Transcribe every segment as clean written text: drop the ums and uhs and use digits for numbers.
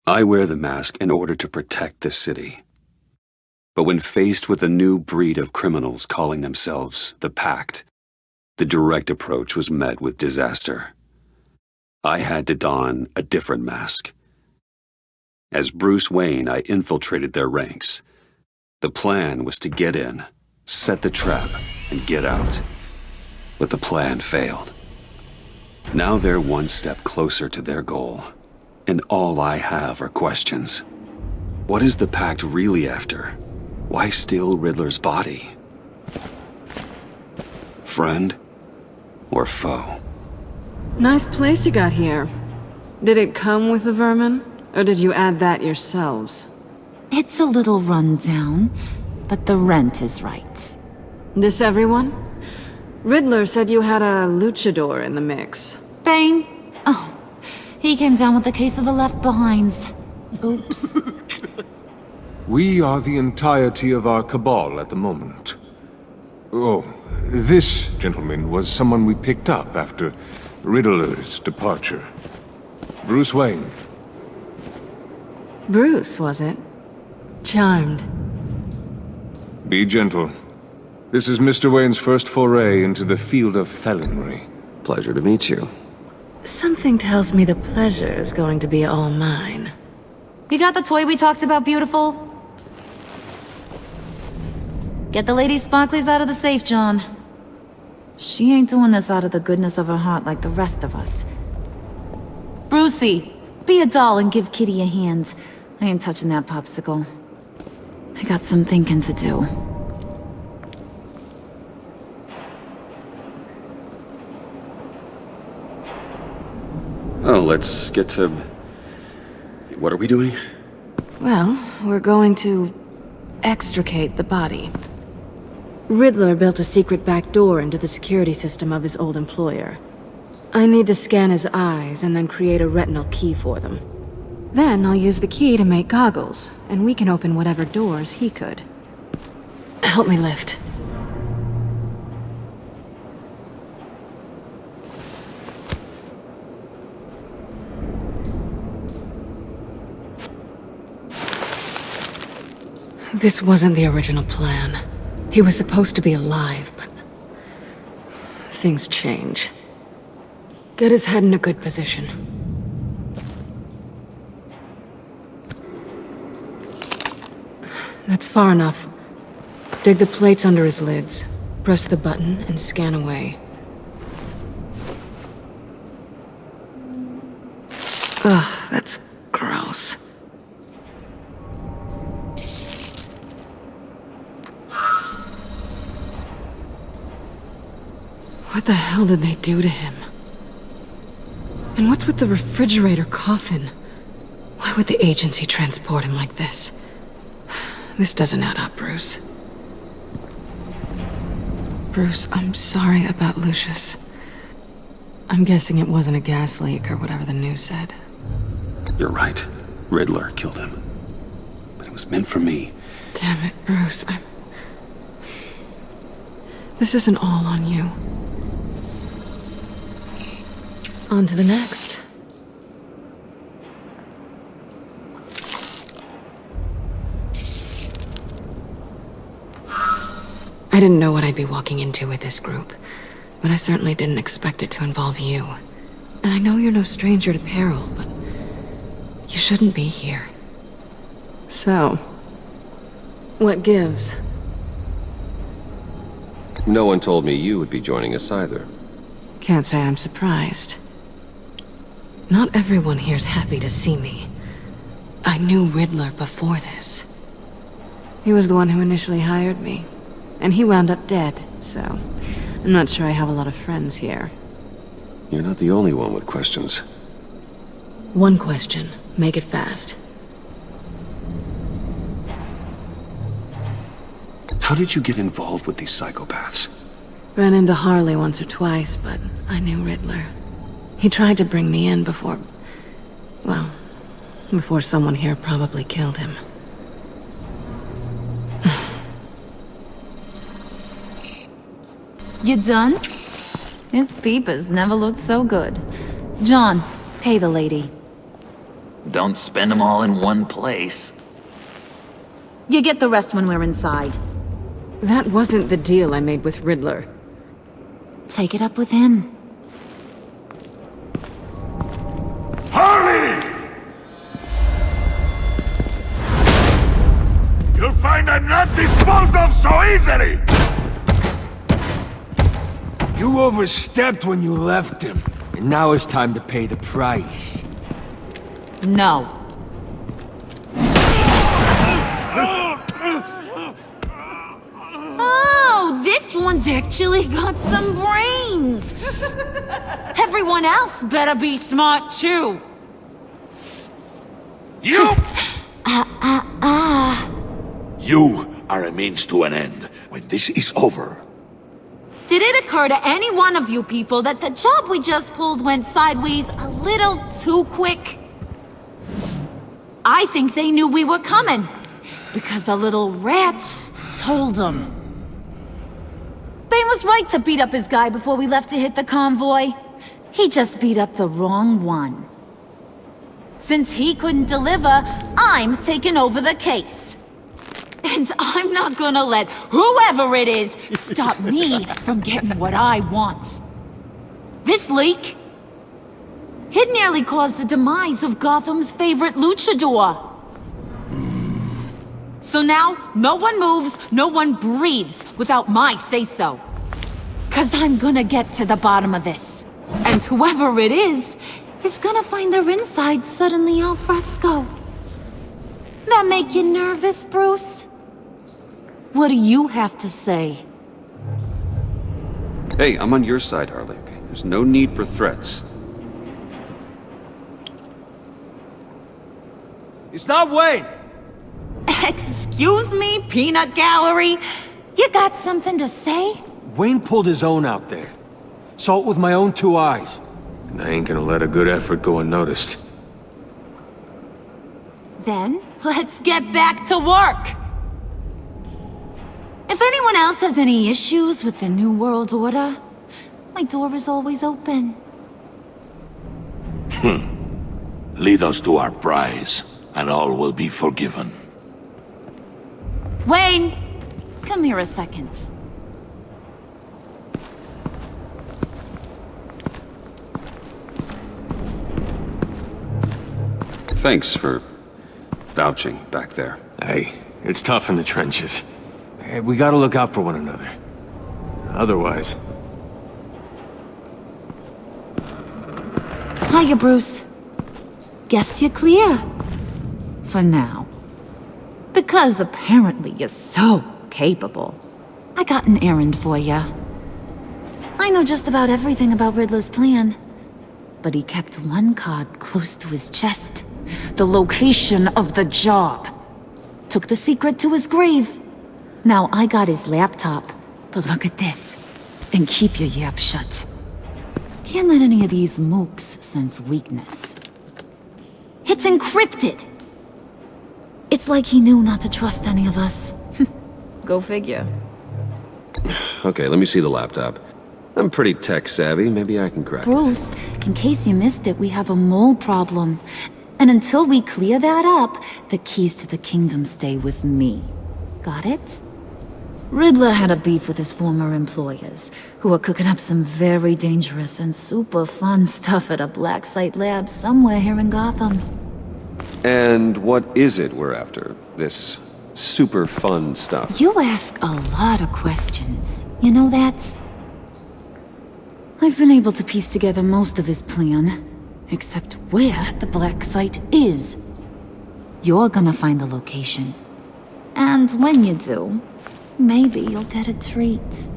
I wear the mask in order to protect this city. But when faced with a new breed of criminals calling themselves the Pact, the direct approach was met with disaster. I had to don a different mask. As Bruce Wayne, I infiltrated their ranks. The plan was to get in, set the trap, and get out. But the plan failed. Now they're one step closer to their goal, and all I have are questions. What is the Pact really after? Why steal Riddler's body? Friend or foe? Nice place you got here. Did it come with the vermin, or did you add that yourselves? It's a little run down, but the rent is right. This everyone? Riddler said you had a luchador in the mix. Bane? Oh, he came down with a case of the Left Behinds. Oops. We are the entirety of our cabal at the moment. Oh, this gentleman was someone we picked up after Riddler's departure. Bruce Wayne. Bruce, was it? Charmed. Be gentle. This is Mr. Wayne's first foray into the field of felonry. Pleasure to meet you. Something tells me the pleasure is going to be all mine. You got the toy we talked about, beautiful? Get the Lady Sparklies out of the safe, John. She ain't doing this out of the goodness of her heart like the rest of us. Brucey, be a doll and give Kitty a hand. I ain't touching that popsicle. I got some thinking to do. Oh, let's get to... What are we doing? Well, we're going to extricate the body. Riddler built a secret back door into the security system of his old employer. I need to scan his eyes and then create a retinal key for them. Then I'll use the key to make goggles, and we can open whatever doors he could. Help me lift. This wasn't the original plan. He was supposed to be alive, but... things change. Get his head in a good position. That's far enough. Dig the plates under his lids. Press the button and scan away. Ugh, that's gross. What the hell did they do to him? And what's with the refrigerator coffin? Why would the agency transport him like this? This doesn't add up, Bruce. Bruce, I'm sorry about Lucius. I'm guessing it wasn't a gas leak or whatever the news said. You're right. Riddler killed him. But it was meant for me. Damn it, Bruce. This isn't all on you. On to the next. I didn't know what I'd be walking into with this group, but I certainly didn't expect it to involve you. And I know you're no stranger to peril, but you shouldn't be here. So, what gives? No one told me you would be joining us either. Can't say I'm surprised. Not everyone here's happy to see me. I knew Riddler before this. He was the one who initially hired me. And he wound up dead, so I'm not sure I have a lot of friends here. You're not the only one with questions. One question. Make it fast. How did you get involved with these psychopaths? Ran into Harley once or twice, but I knew Riddler. He tried to bring me in before... well, before someone here probably killed him. You done? His peepers never looked so good. John, pay the lady. Don't spend them all in one place. You get the rest when we're inside. That wasn't the deal I made with Riddler. Take it up with him. Harley! You'll find I'm not disposed of so easily! You overstepped when you left him, and now it's time to pay the price. No. Oh, this one's actually got some brains! Everyone else better be smart too. You! You are a means to an end. When this is over, Did it occur to any one of you people that the job we just pulled went sideways a little too quick? I think they knew we were coming, because a little rat told them. Bane was right to beat up his guy before we left to hit the convoy. He just beat up the wrong one. Since he couldn't deliver, I'm taking over the case. And I'm not gonna let whoever it is stop me from getting what I want. This leak, it nearly caused the demise of Gotham's favorite luchador. So now, no one moves, no one breathes without my say-so. 'Cause I'm gonna get to the bottom of this. And whoever it is gonna find their insides suddenly al fresco. That make you nervous, Bruce? What do you have to say? Hey, I'm on your side, Harley. Okay? There's no need for threats. It's not Wayne! Excuse me, peanut gallery? You got something to say? Wayne pulled his own out there. Saw it with my own two eyes. And I ain't gonna let a good effort go unnoticed. Then, let's get back to work. If anyone else has any issues with the New World Order, my door is always open. lead us to our prize, and all will be forgiven. Wayne, come here a second. Thanks for vouching back there. Hey, it's tough in the trenches. We gotta look out for one another. Otherwise... Hiya, Bruce. Guess you're clear. For now. Because apparently you're so capable. I got an errand for you. I know just about everything about Riddler's plan. But he kept one card close to his chest. The location of the job. Took the secret to his grave. Now I got his laptop. But look at this. And keep your yap shut. Can't let any of these mooks sense weakness. It's encrypted! It's like he knew not to trust any of us. Go figure. Okay, let me see the laptop. I'm pretty tech savvy. Maybe I can crack it. Bruce, in case you missed it, we have a mole problem. And until we clear that up, the keys to the kingdom stay with me. Got it? Riddler had a beef with his former employers, who were cooking up some very dangerous and super fun stuff at a black site lab somewhere here in Gotham. And what is it we're after? This super fun stuff? You ask a lot of questions. You know that? I've been able to piece together most of his plan, except where the black site is. You're gonna find the location. And when you do, maybe you'll get a treat.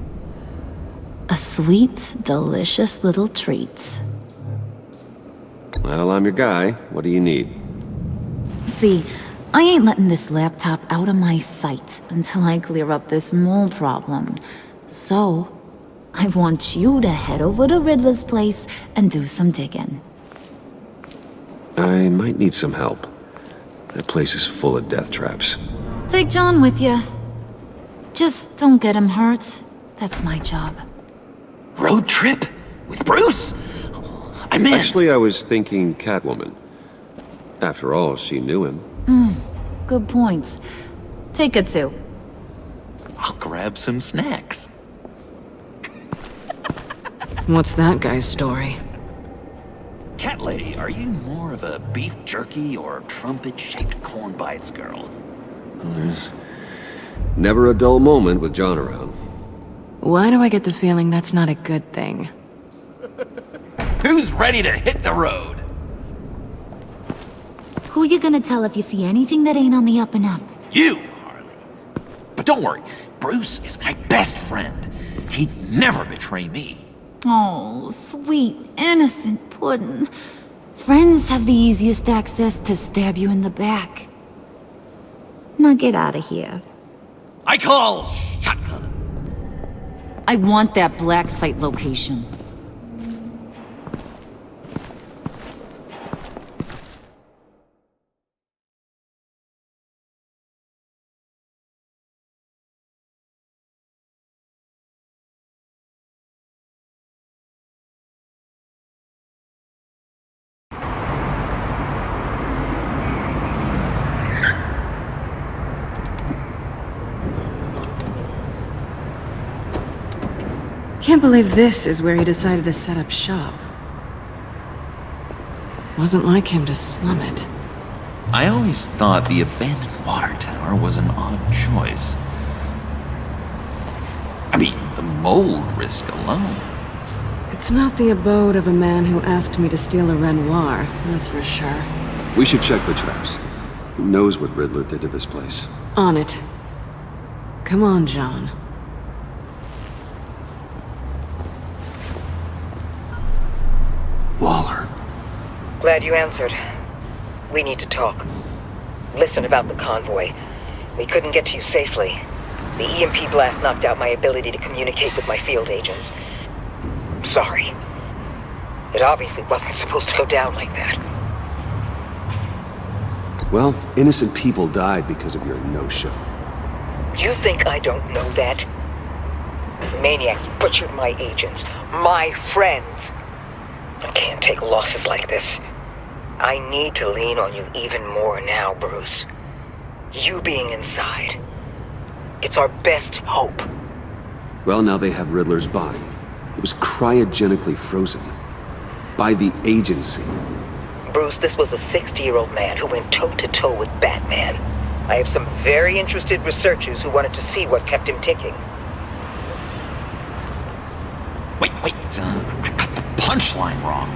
A sweet, delicious little treat. Well, I'm your guy. What do you need? See, I ain't letting this laptop out of my sight until I clear up this mole problem. So, I want you to head over to Riddler's place and do some digging. I might need some help. That place is full of death traps. Take John with you. Just don't get him hurt. That's my job. Road trip? With Bruce? I'm in. Actually, I was thinking Catwoman. After all, she knew him. Good points. Take it to. I'll grab some snacks. What's that guy's story? Cat lady, are you more of a beef jerky or trumpet-shaped corn bites girl? There's never a dull moment with John around. Why do I get the feeling that's not a good thing? Who's ready to hit the road? Who you gonna tell if you see anything that ain't on the up and up? You, Harley. But don't worry, Bruce is my best friend. He'd never betray me. Oh, sweet, innocent Puddin'. Friends have the easiest access to stab you in the back. Now get out of here. I call shotgun. I want that black site location. Can't believe this is where he decided to set up shop. Wasn't like him to slum it. I always thought the abandoned water tower was an odd choice. I mean, the mold risk alone. It's not the abode of a man who asked me to steal a Renoir, that's for sure. We should check the traps. Who knows what Riddler did to this place? On it. Come on, John. Waller. Glad you answered. We need to talk. Listen about the convoy. We couldn't get to you safely. The EMP blast knocked out my ability to communicate with my field agents. Sorry. It obviously wasn't supposed to go down like that. Well, innocent people died because of your no-show. You think I don't know that? These maniacs butchered my agents, my friends. I can't take losses like this. I need to lean on you even more now, Bruce. You being inside. It's our best hope. Well, now they have Riddler's body. It was cryogenically frozen. By the agency. Bruce, this was a 60-year-old man who went toe-to-toe with Batman. I have some very interested researchers who wanted to see what kept him ticking. Wait, I got the punchline wrong.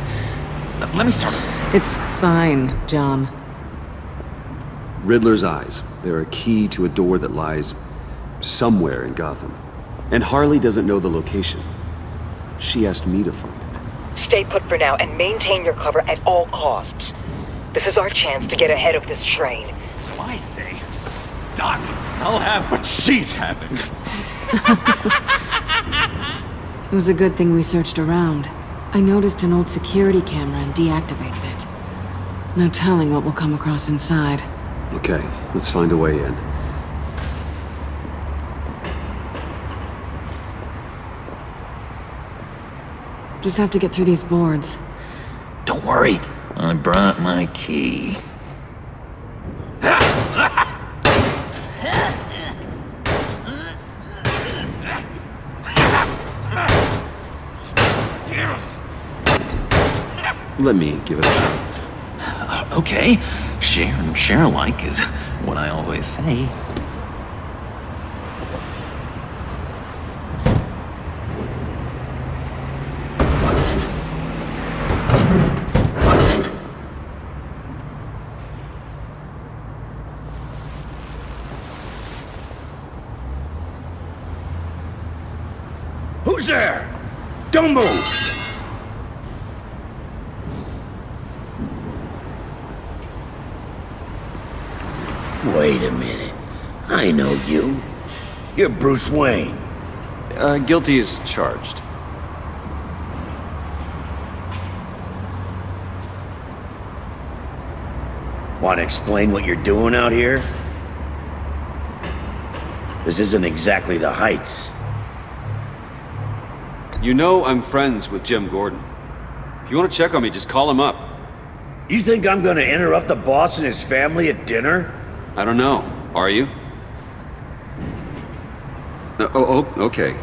Let me start over. It's fine, John. Riddler's eyes. They're a key to a door that lies somewhere in Gotham. And Harley doesn't know the location. She asked me to find it. Stay put for now and maintain your cover at all costs. This is our chance to get ahead of this train. So I say, Doc, I'll have what she's having. It was a good thing we searched around. I noticed an old security camera and deactivated it. No telling what we'll come across inside. Okay, let's find a way in. Just have to get through these boards. Don't worry, I brought my key. Let me give it a shot. Okay, share and share alike is what I always say. Who's there? Don't move! Wait a minute. I know you. You're Bruce Wayne. Guilty as charged. Want to explain what you're doing out here? This isn't exactly the Heights. You know I'm friends with Jim Gordon. If you want to check on me, just call him up. You think I'm gonna interrupt the boss and his family at dinner? I don't know. Are you? Okay.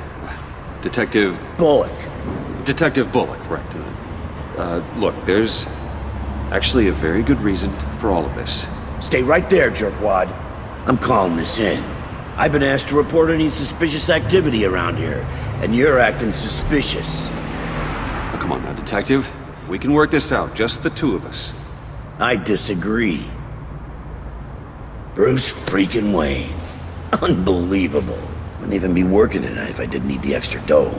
Detective Bullock. Right. Look, there's actually a very good reason for all of this. Stay right there, jerkwad. I'm calling this in. I've been asked to report any suspicious activity around here, and you're acting suspicious. Oh, come on now, Detective. We can work this out, just the two of us. I disagree. Bruce freaking Wayne. Unbelievable. Wouldn't even be working tonight if I didn't need the extra dough.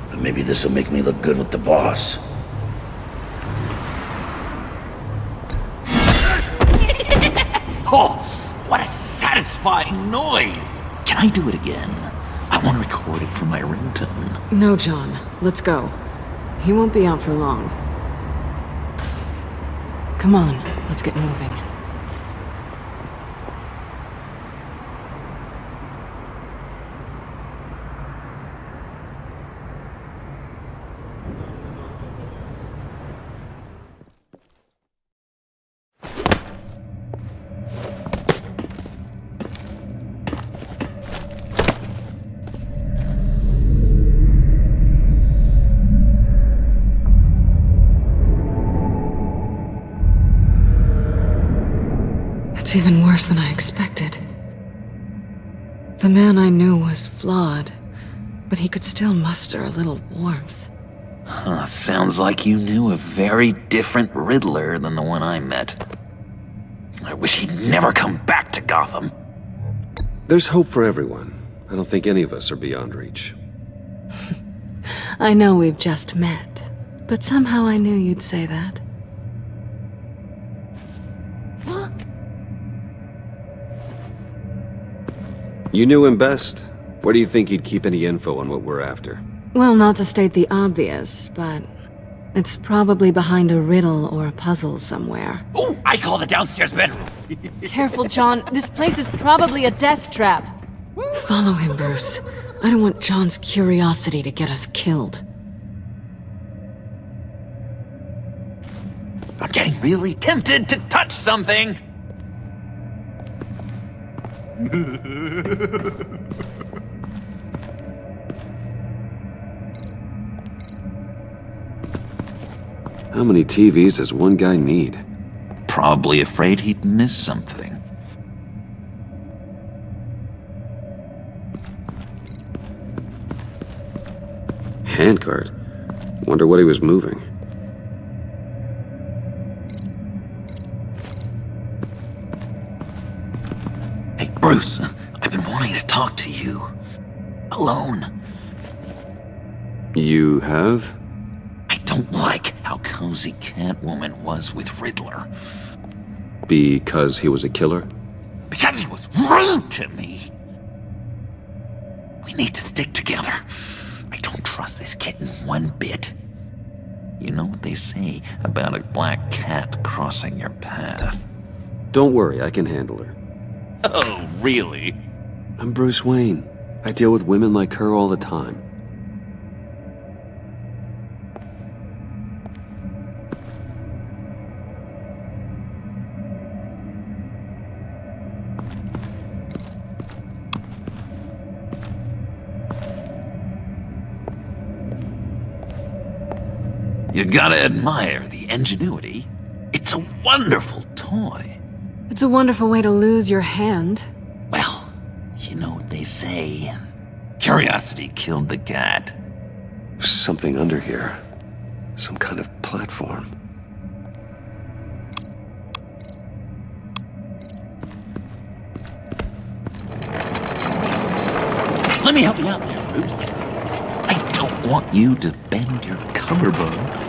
But maybe this'll make me look good with the boss. Oh, what a satisfying noise! Can I do it again? I want to record it for my ringtone. No, John. Let's go. He won't be out for long. Come on, let's get moving. It's even worse than I expected. The man I knew was flawed, but he could still muster a little warmth. Huh, sounds like you knew a very different Riddler than the one I met. I wish he'd never come back to Gotham. There's hope for everyone. I don't think any of us are beyond reach. I know we've just met, but somehow I knew you'd say that. You knew him best. Where do you think he'd keep any info on what we're after? Well, not to state the obvious, but it's probably behind a riddle or a puzzle somewhere. Oh, I call the downstairs bedroom. Careful, John. This place is probably a death trap. Follow him, Bruce. I don't want John's curiosity to get us killed. I'm getting really tempted to touch something. How many TVs does one guy need? Probably afraid he'd miss something. Handcart. Wonder what he was moving. Hey, Bruce, I've been wanting to talk to you. Alone. You have? I don't like how cozy Catwoman was with Riddler. Because he was a killer? Because he was rude to me. We need to stick together. I don't trust this kitten one bit. You know what they say about a black cat crossing your path? Don't worry, I can handle her. Oh, really? I'm Bruce Wayne. I deal with women like her all the time. You gotta admire the ingenuity. It's a wonderful toy. It's a wonderful way to lose your hand. Well, you know what they say. Curiosity killed the cat. There's something under here. Some kind of platform. Let me help you out there, Bruce. I don't want you to bend your collarbone.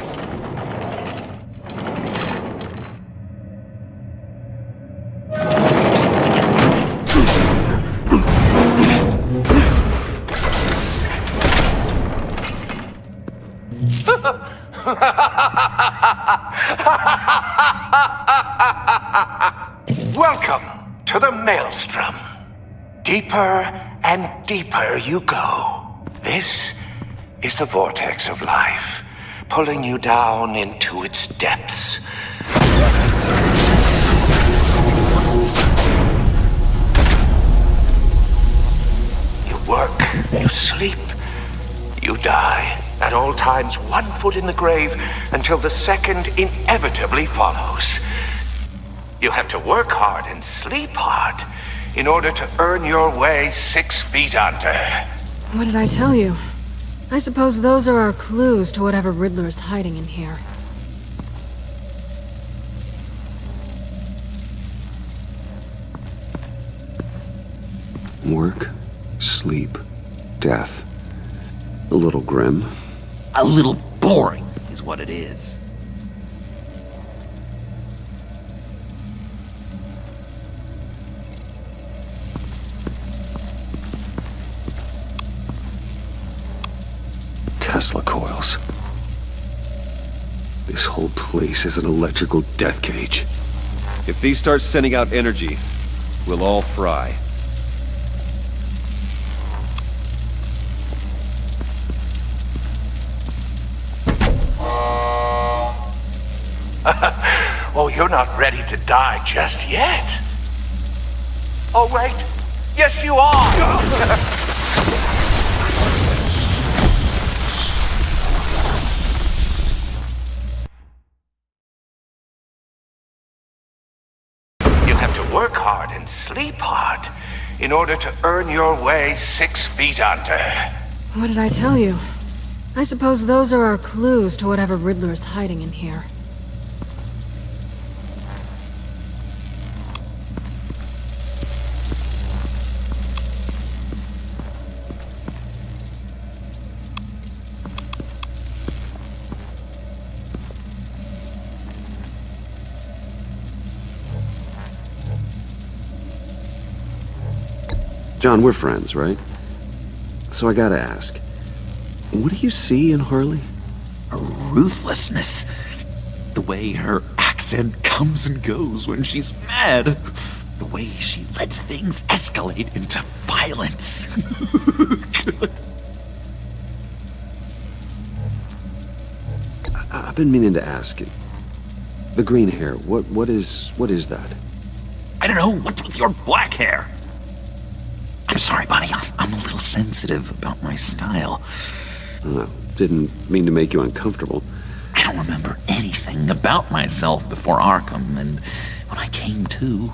Welcome to the Maelstrom. Deeper and deeper you go. This is the vortex of life. pulling you down into its depths. You work, you sleep, you die. At all times, 1 foot in the grave until the second inevitably follows. You have to work hard and sleep hard in order to earn your way 6 feet under. What did I tell you? I suppose those are our clues to whatever Riddler is hiding in here. Work, sleep, death. A little grim. A little boring is what it is. Tesla coils. This whole place is an electrical death cage. If these start sending out energy, we'll all fry. Oh, you're not ready to die just yet. Oh, wait. Yes, you are. You have to work hard and sleep hard in order to earn your way 6 feet under. What did I tell you? I suppose those are our clues to whatever Riddler is hiding in here. John, we're friends, right? So I gotta ask, what do you see in Harley? A ruthlessness. The way her accent comes and goes when she's mad. The way she lets things escalate into violence. I've been meaning to ask you. The green hair, what is that? I don't know, what's with your black hair? I'm sorry, buddy, I'm a little sensitive about my style. Didn't mean to make you uncomfortable. I don't remember anything about myself before Arkham, and when I came to,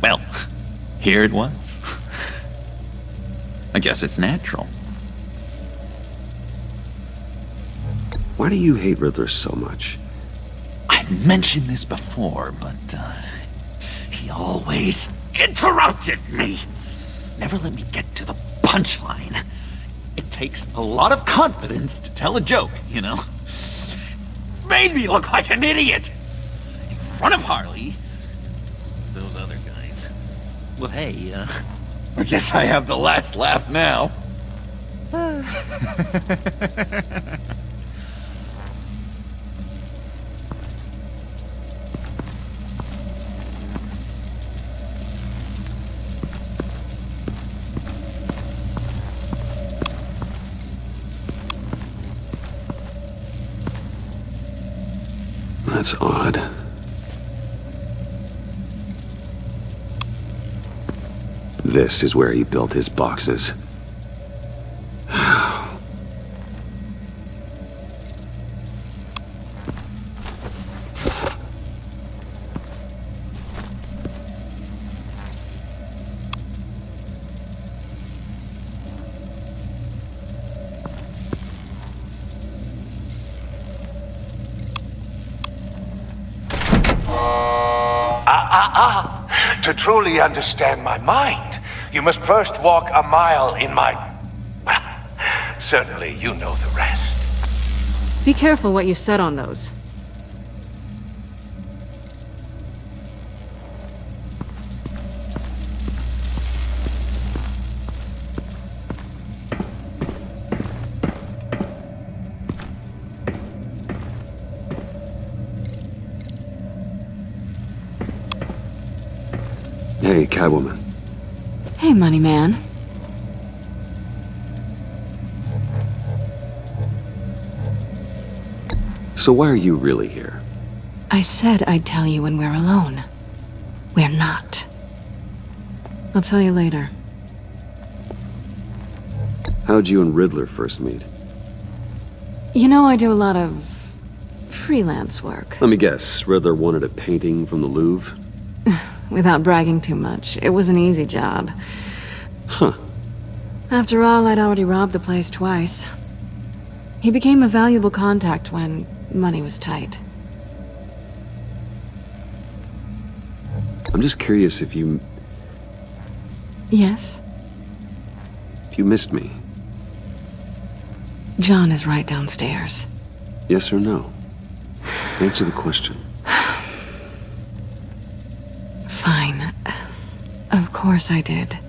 well, here it was. I guess it's natural. Why do you hate Riddler so much? I've mentioned this before, but he always interrupted me. Never let me get to the punchline. It takes a lot of confidence to tell a joke, you know? Made me look like an idiot! In front of Harley. Those other guys. Well, hey, I guess I have the last laugh now. That's odd. This is where he built his boxes. To truly understand my mind, you must first walk a mile in my... Well, certainly you know the rest. Be careful what you said on those. Hey, Catwoman. Hey, Money Man. So why are you really here? I said I'd tell you when we're alone. We're not. I'll tell you later. How'd you and Riddler first meet? You know, I do a lot of freelance work. Let me guess, Riddler wanted a painting from the Louvre? Without bragging too much, it was an easy job. Huh. After all, I'd already robbed the place twice. He became a valuable contact when money was tight. I'm just curious if you Yes? missed me. John is right downstairs. Yes or no? Answer the question. Fine. Of course I did.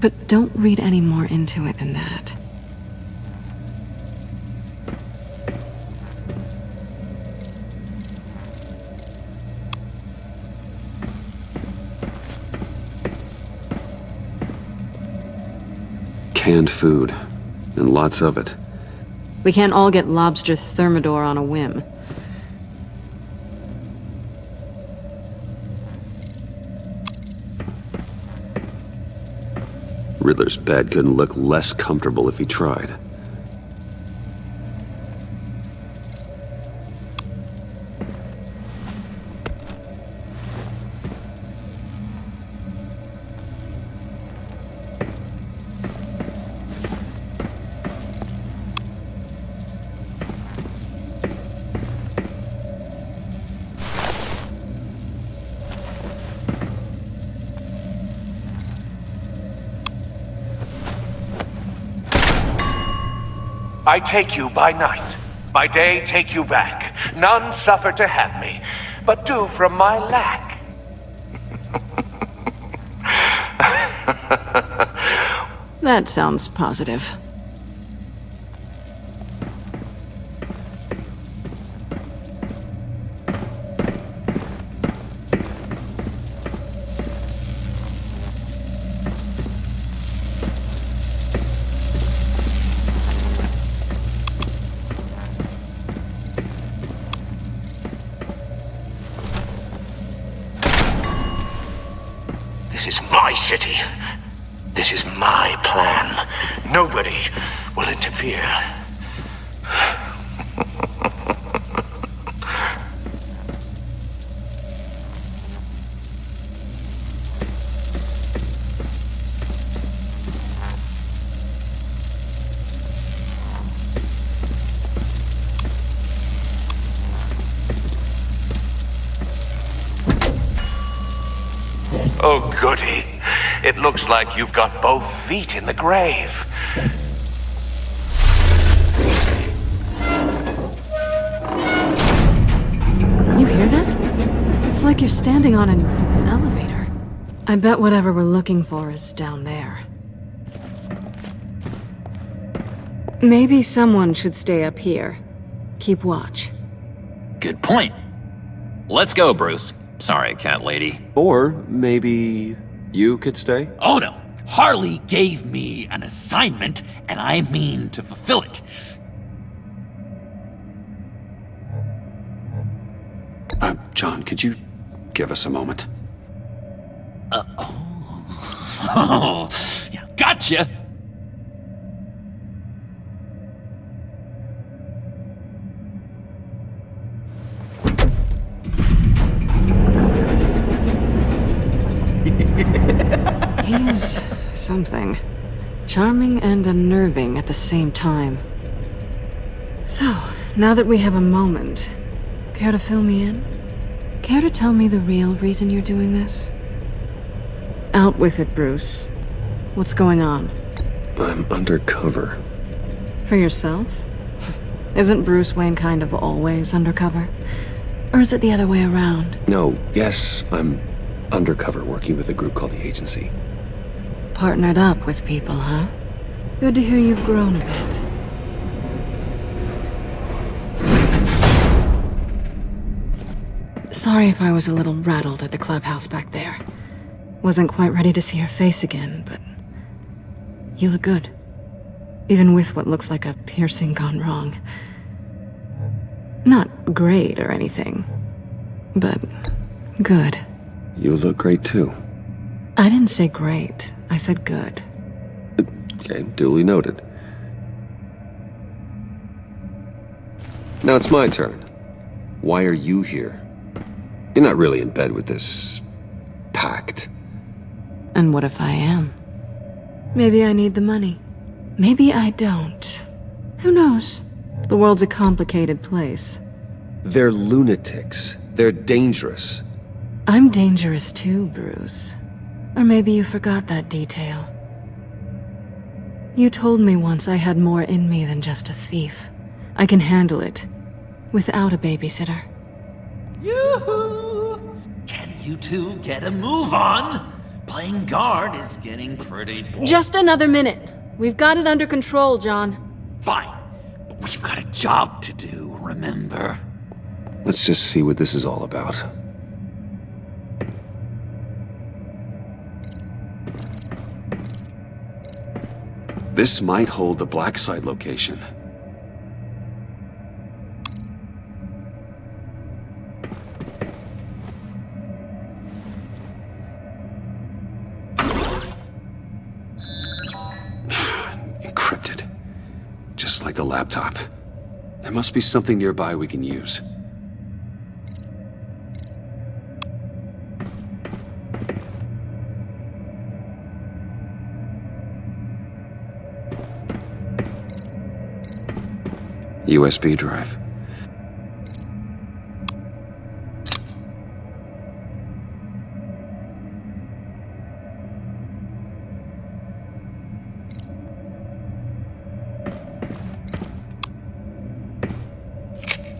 But don't read any more into it than that. Canned food. And lots of it. We can't all get lobster thermidor on a whim. Riddler's bed couldn't look less comfortable if he tried. I take you by night. By day take you back. None suffer to have me, but do from my lack. That sounds positive. This is my city. This is my plan. Nobody will interfere. Oh, goody. It looks like you've got both feet in the grave. You hear that? It's like you're standing on an elevator. I bet whatever we're looking for is down there. Maybe someone should stay up here. Keep watch. Good point. Let's go, Bruce. Sorry, cat lady. Or maybe you could stay? Oh no! Harley gave me an assignment, and I mean to fulfill it. John, could you give us a moment? Oh, yeah, gotcha! He's something. Charming and unnerving at the same time. So, now that we have a moment, care to fill me in? Care to tell me the real reason you're doing this? Out with it, Bruce. What's going on? I'm undercover. For yourself? Isn't Bruce Wayne kind of always undercover? Or is it the other way around? No, yes, I'm undercover working with a group called the Agency. Partnered up with people, huh? Good to hear you've grown a bit. Sorry if I was a little rattled at the clubhouse back there. Wasn't quite ready to see your face again, but you look good. Even with what looks like a piercing gone wrong. Not great or anything, but good. You look great too. I didn't say great, I said good. Okay, duly noted. Now it's my turn. Why are you here? You're not really in bed with this pact. And what if I am? Maybe I need the money. Maybe I don't. Who knows? The world's a complicated place. They're lunatics. They're dangerous. I'm dangerous too, Bruce. Or maybe you forgot that detail. You told me once I had more in me than just a thief. I can handle it. Without a babysitter. Yoo-hoo! Can you two get a move on? Playing guard is getting pretty boring. Just another minute. We've got it under control, John. Fine. But we've got a job to do, remember? Let's just see what this is all about. This might hold the black site location. Encrypted. Just like the laptop. There must be something nearby we can use. USB drive.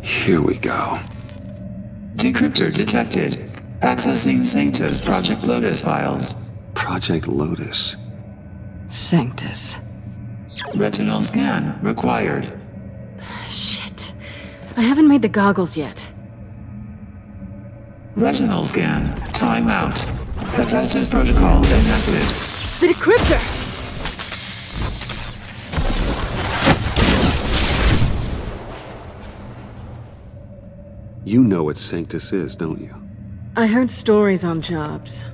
Here we go. Decryptor detected. Accessing Sanctus Project Lotus files. Project Lotus. Sanctus. Retinal scan required. Shit. I haven't made the goggles yet. Retinal scan. Timeout. Hephaestus protocol enacted. The decryptor! You know what Sanctus is, don't you? I heard stories on jobs.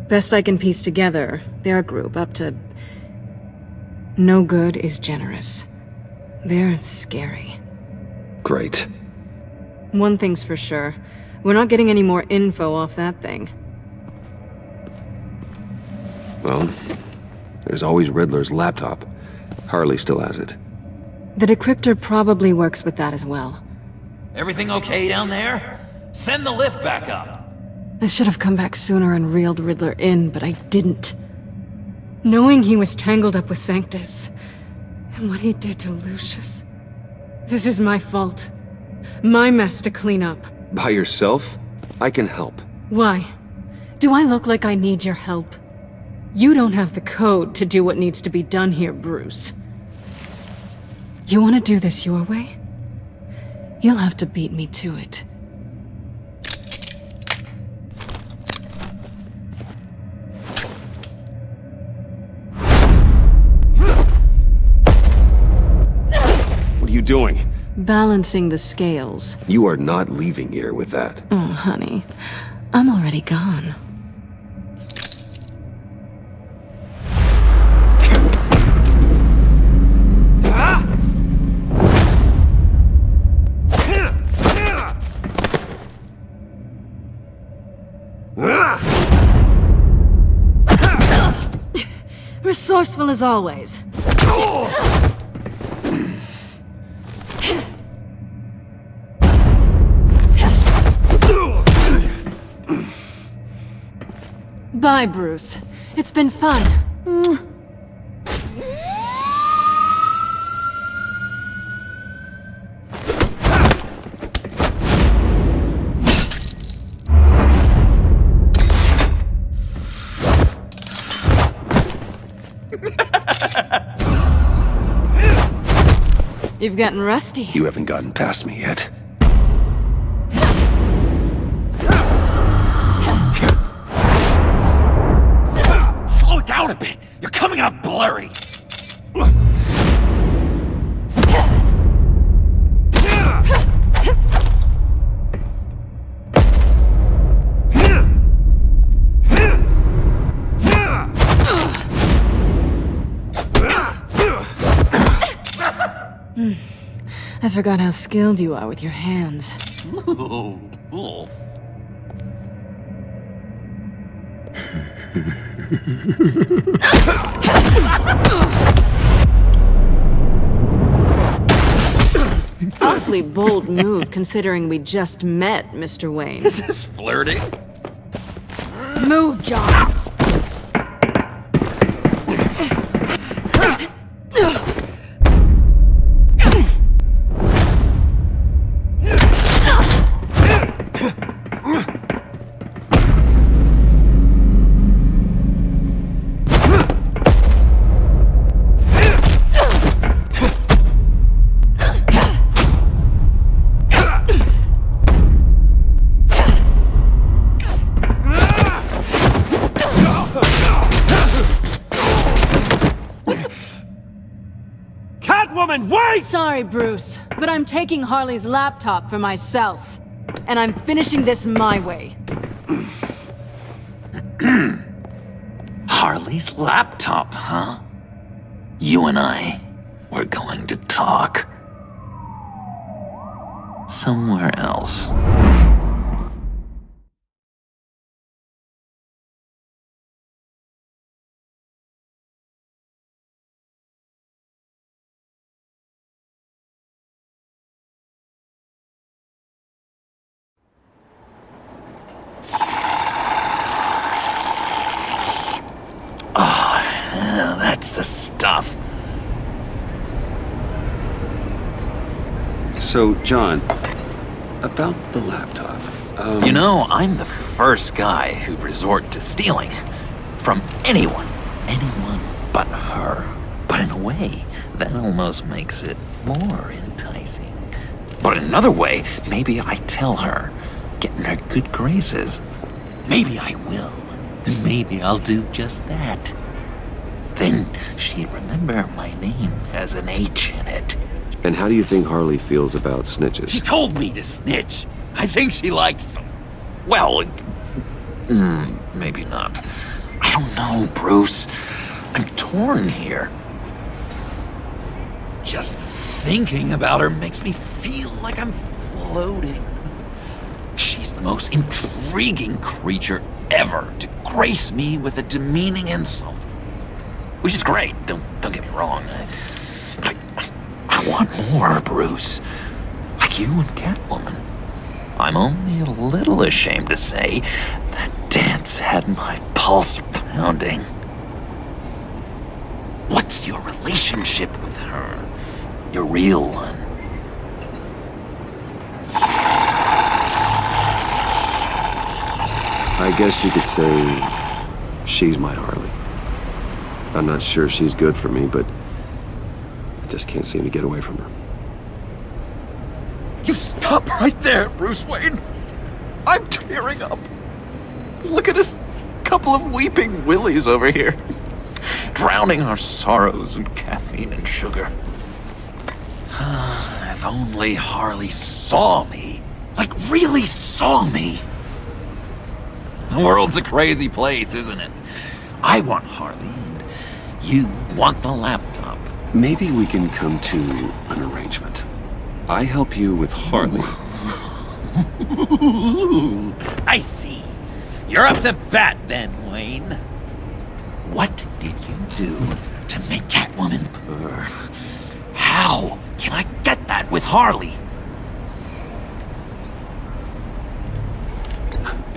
Best I can piece together, they're a group up to... No good is generous. They're scary. Great. One thing's for sure. We're not getting any more info off that thing. Well, there's always Riddler's laptop. Harley still has it. The decryptor probably works with that as well. Everything okay down there? Send the lift back up. I should have come back sooner and reeled Riddler in, but I didn't. Knowing he was tangled up with Sanctus, and what he did to Lucius. This is my fault. My mess to clean up. By yourself? I can help. Why? Do I look like I need your help? You don't have the code to do what needs to be done here, Bruce. You want to do this your way? You'll have to beat me to it. What are you doing? Balancing the scales. You are not leaving here with that. Oh, honey. I'm already gone. Resourceful as always. Bye, Bruce. It's been fun. You've gotten rusty. You haven't gotten past me yet. Slow it down a bit. You're coming out blurry. I forgot how skilled you are with your hands. Awfully bold move considering we just met, Mr. Wayne. This is flirting. Move, John! Sorry, Bruce, but I'm taking Harley's laptop for myself. And I'm finishing this my way. Harley's laptop, huh? You and I, we're going to talk. Somewhere else. That's the stuff. So, John, about the laptop. You know, I'm the first guy who'd resort to stealing. From anyone. Anyone but her. But in a way, that almost makes it more enticing. But in another way, maybe I tell her, get in her good graces. Maybe I will. And maybe I'll do just that. Then she'd remember my name has an H in it. And how do you think Harley feels about snitches? She told me to snitch. I think she likes them. Well, maybe not. I don't know, Bruce. I'm torn here. Just thinking about her makes me feel like I'm floating. She's the most intriguing creature ever to grace me with a demeaning insult. Which is great, don't get me wrong. I want more, Bruce. Like you and Catwoman. I'm only a little ashamed to say that dance had my pulse pounding. What's your relationship with her? Your real one? I guess you could say she's my Harley. I'm not sure she's good for me, but I just can't seem to get away from her. You stop right there, Bruce Wayne. I'm tearing up. Look at us, couple of weeping willies over here. Drowning our sorrows in caffeine and sugar. If only Harley saw me. Like, really saw me. The world's a crazy place, isn't it? I want Harley, and you want the laptop. Maybe we can come to an arrangement. I help you with Harley. I see. You're up to bat then, Wayne. What did you do to make Catwoman purr? How can I get that with Harley?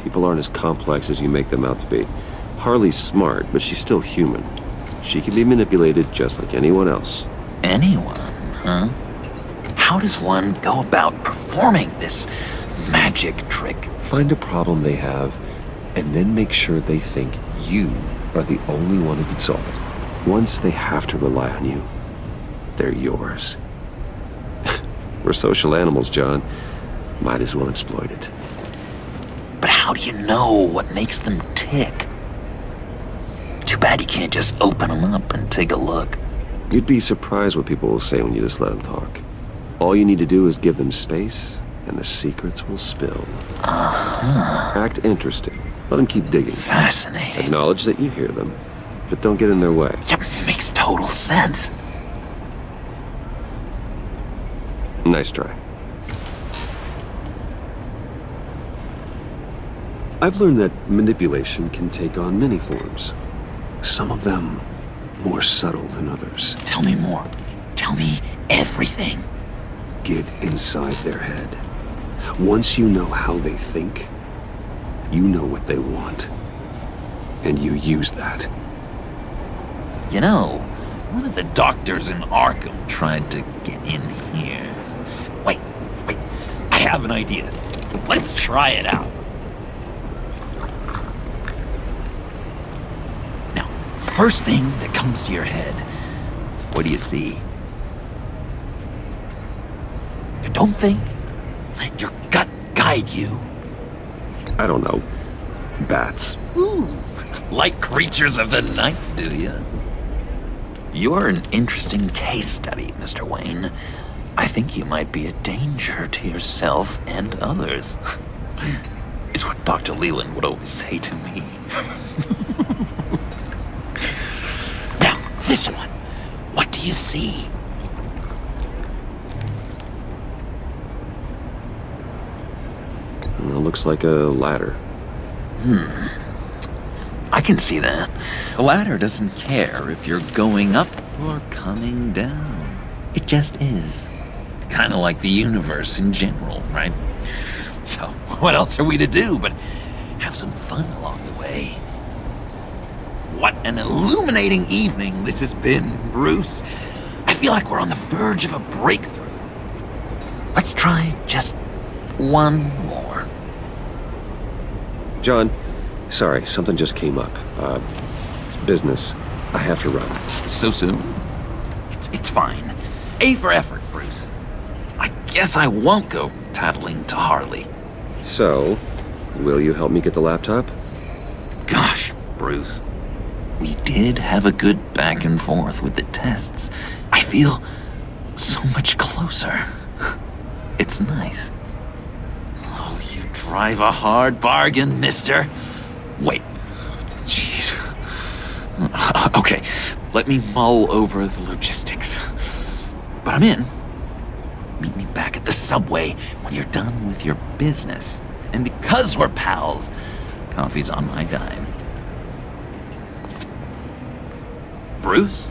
People aren't as complex as you make them out to be. Harley's smart, but she's still human. She can be manipulated just like anyone else. Anyone, huh? How does one go about performing this magic trick? Find a problem they have, and then make sure they think you are the only one who can solve it. Once they have to rely on you, they're yours. We're social animals, John. Might as well exploit it. But how do you know what makes them tick? Too bad you can't just open them up and take a look. You'd be surprised what people will say when you just let them talk. All you need to do is give them space, and the secrets will spill. Act interesting. Let them keep digging. Fascinating. Acknowledge that you hear them, but don't get in their way. Yep, makes total sense. Nice try. I've learned that manipulation can take on many forms. Some of them more subtle than others. Tell me more. Tell me everything. Get inside their head. Once you know how they think, you know what they want. And you use that. You know, one of the doctors in Arkham tried to get in here. Wait. I have an idea. Let's try it out. Now, first thing that comes to your head, what do you see? Don't think. Let your gut guide you. I don't know. Bats. Ooh, like creatures of the night, do you? You're an interesting case study, Mr. Wayne. I think you might be a danger to yourself and others. Is what Dr. Leland would always say to me. Now, this one. What do you see? It looks like a ladder. I can see that. The ladder doesn't care if you're going up or coming down. It just is. Kind of like the universe in general, right? So, what else are we to do but have some fun along the way? What an illuminating evening this has been, Bruce. I feel like we're on the verge of a breakthrough. Let's try just one more. John, sorry, something just came up. It's business. I have to run. So soon? It's fine. A for effort, Bruce. I guess I won't go tattling to Harley. So, will you help me get the laptop? Gosh, Bruce. We did have a good back and forth with the tests. I feel so much closer. It's nice. Oh, you drive a hard bargain, mister. Wait. Jeez. Okay, let me mull over the logistics. But I'm in. Meet me back at the subway when you're done with your business. And because we're pals, coffee's on my dime. Bruce?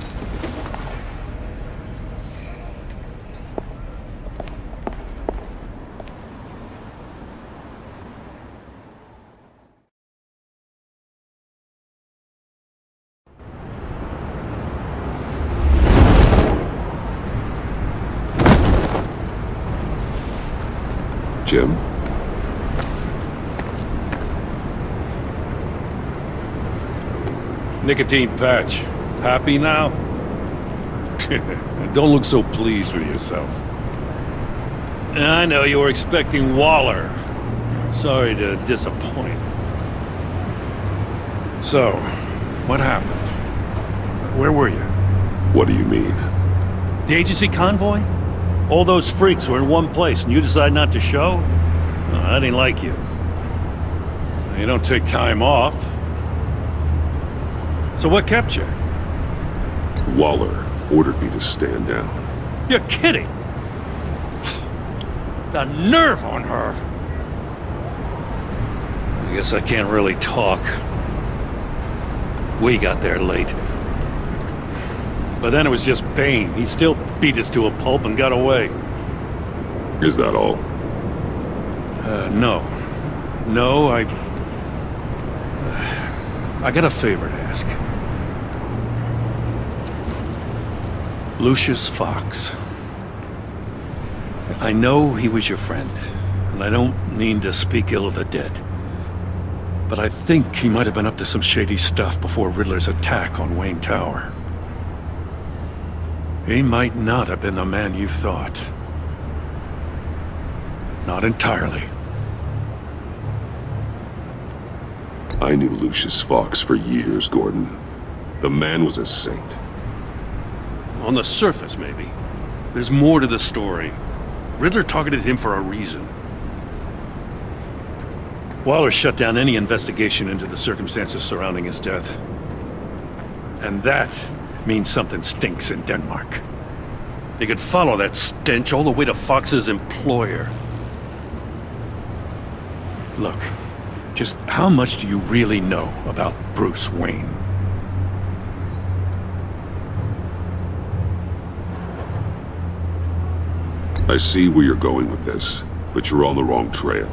Jim? Nicotine patch. Happy now? Don't look so pleased with yourself. I know you were expecting Waller. Sorry to disappoint. So, what happened? Where were you? What do you mean? The agency convoy? All those freaks were in one place and you decide not to show? Oh, I didn't like you. You don't take time off. So what kept you? Waller ordered me to stand down. You're kidding! The nerve on her! I guess I can't really talk. We got there late. But then it was just Bane. He still beat us to a pulp and got away. Is that all? No. No, I got a favor to ask. Lucius Fox. I know he was your friend, and I don't mean to speak ill of the dead. But I think he might have been up to some shady stuff before Riddler's attack on Wayne Tower. He might not have been the man you thought. Not entirely. I knew Lucius Fox for years, Gordon. The man was a saint. On the surface, maybe. There's more to the story. Riddler targeted him for a reason. Waller shut down any investigation into the circumstances surrounding his death. And that means something stinks in Denmark. He could follow that stench all the way to Fox's employer. Look, just how much do you really know about Bruce Wayne? I see where you're going with this, but you're on the wrong trail.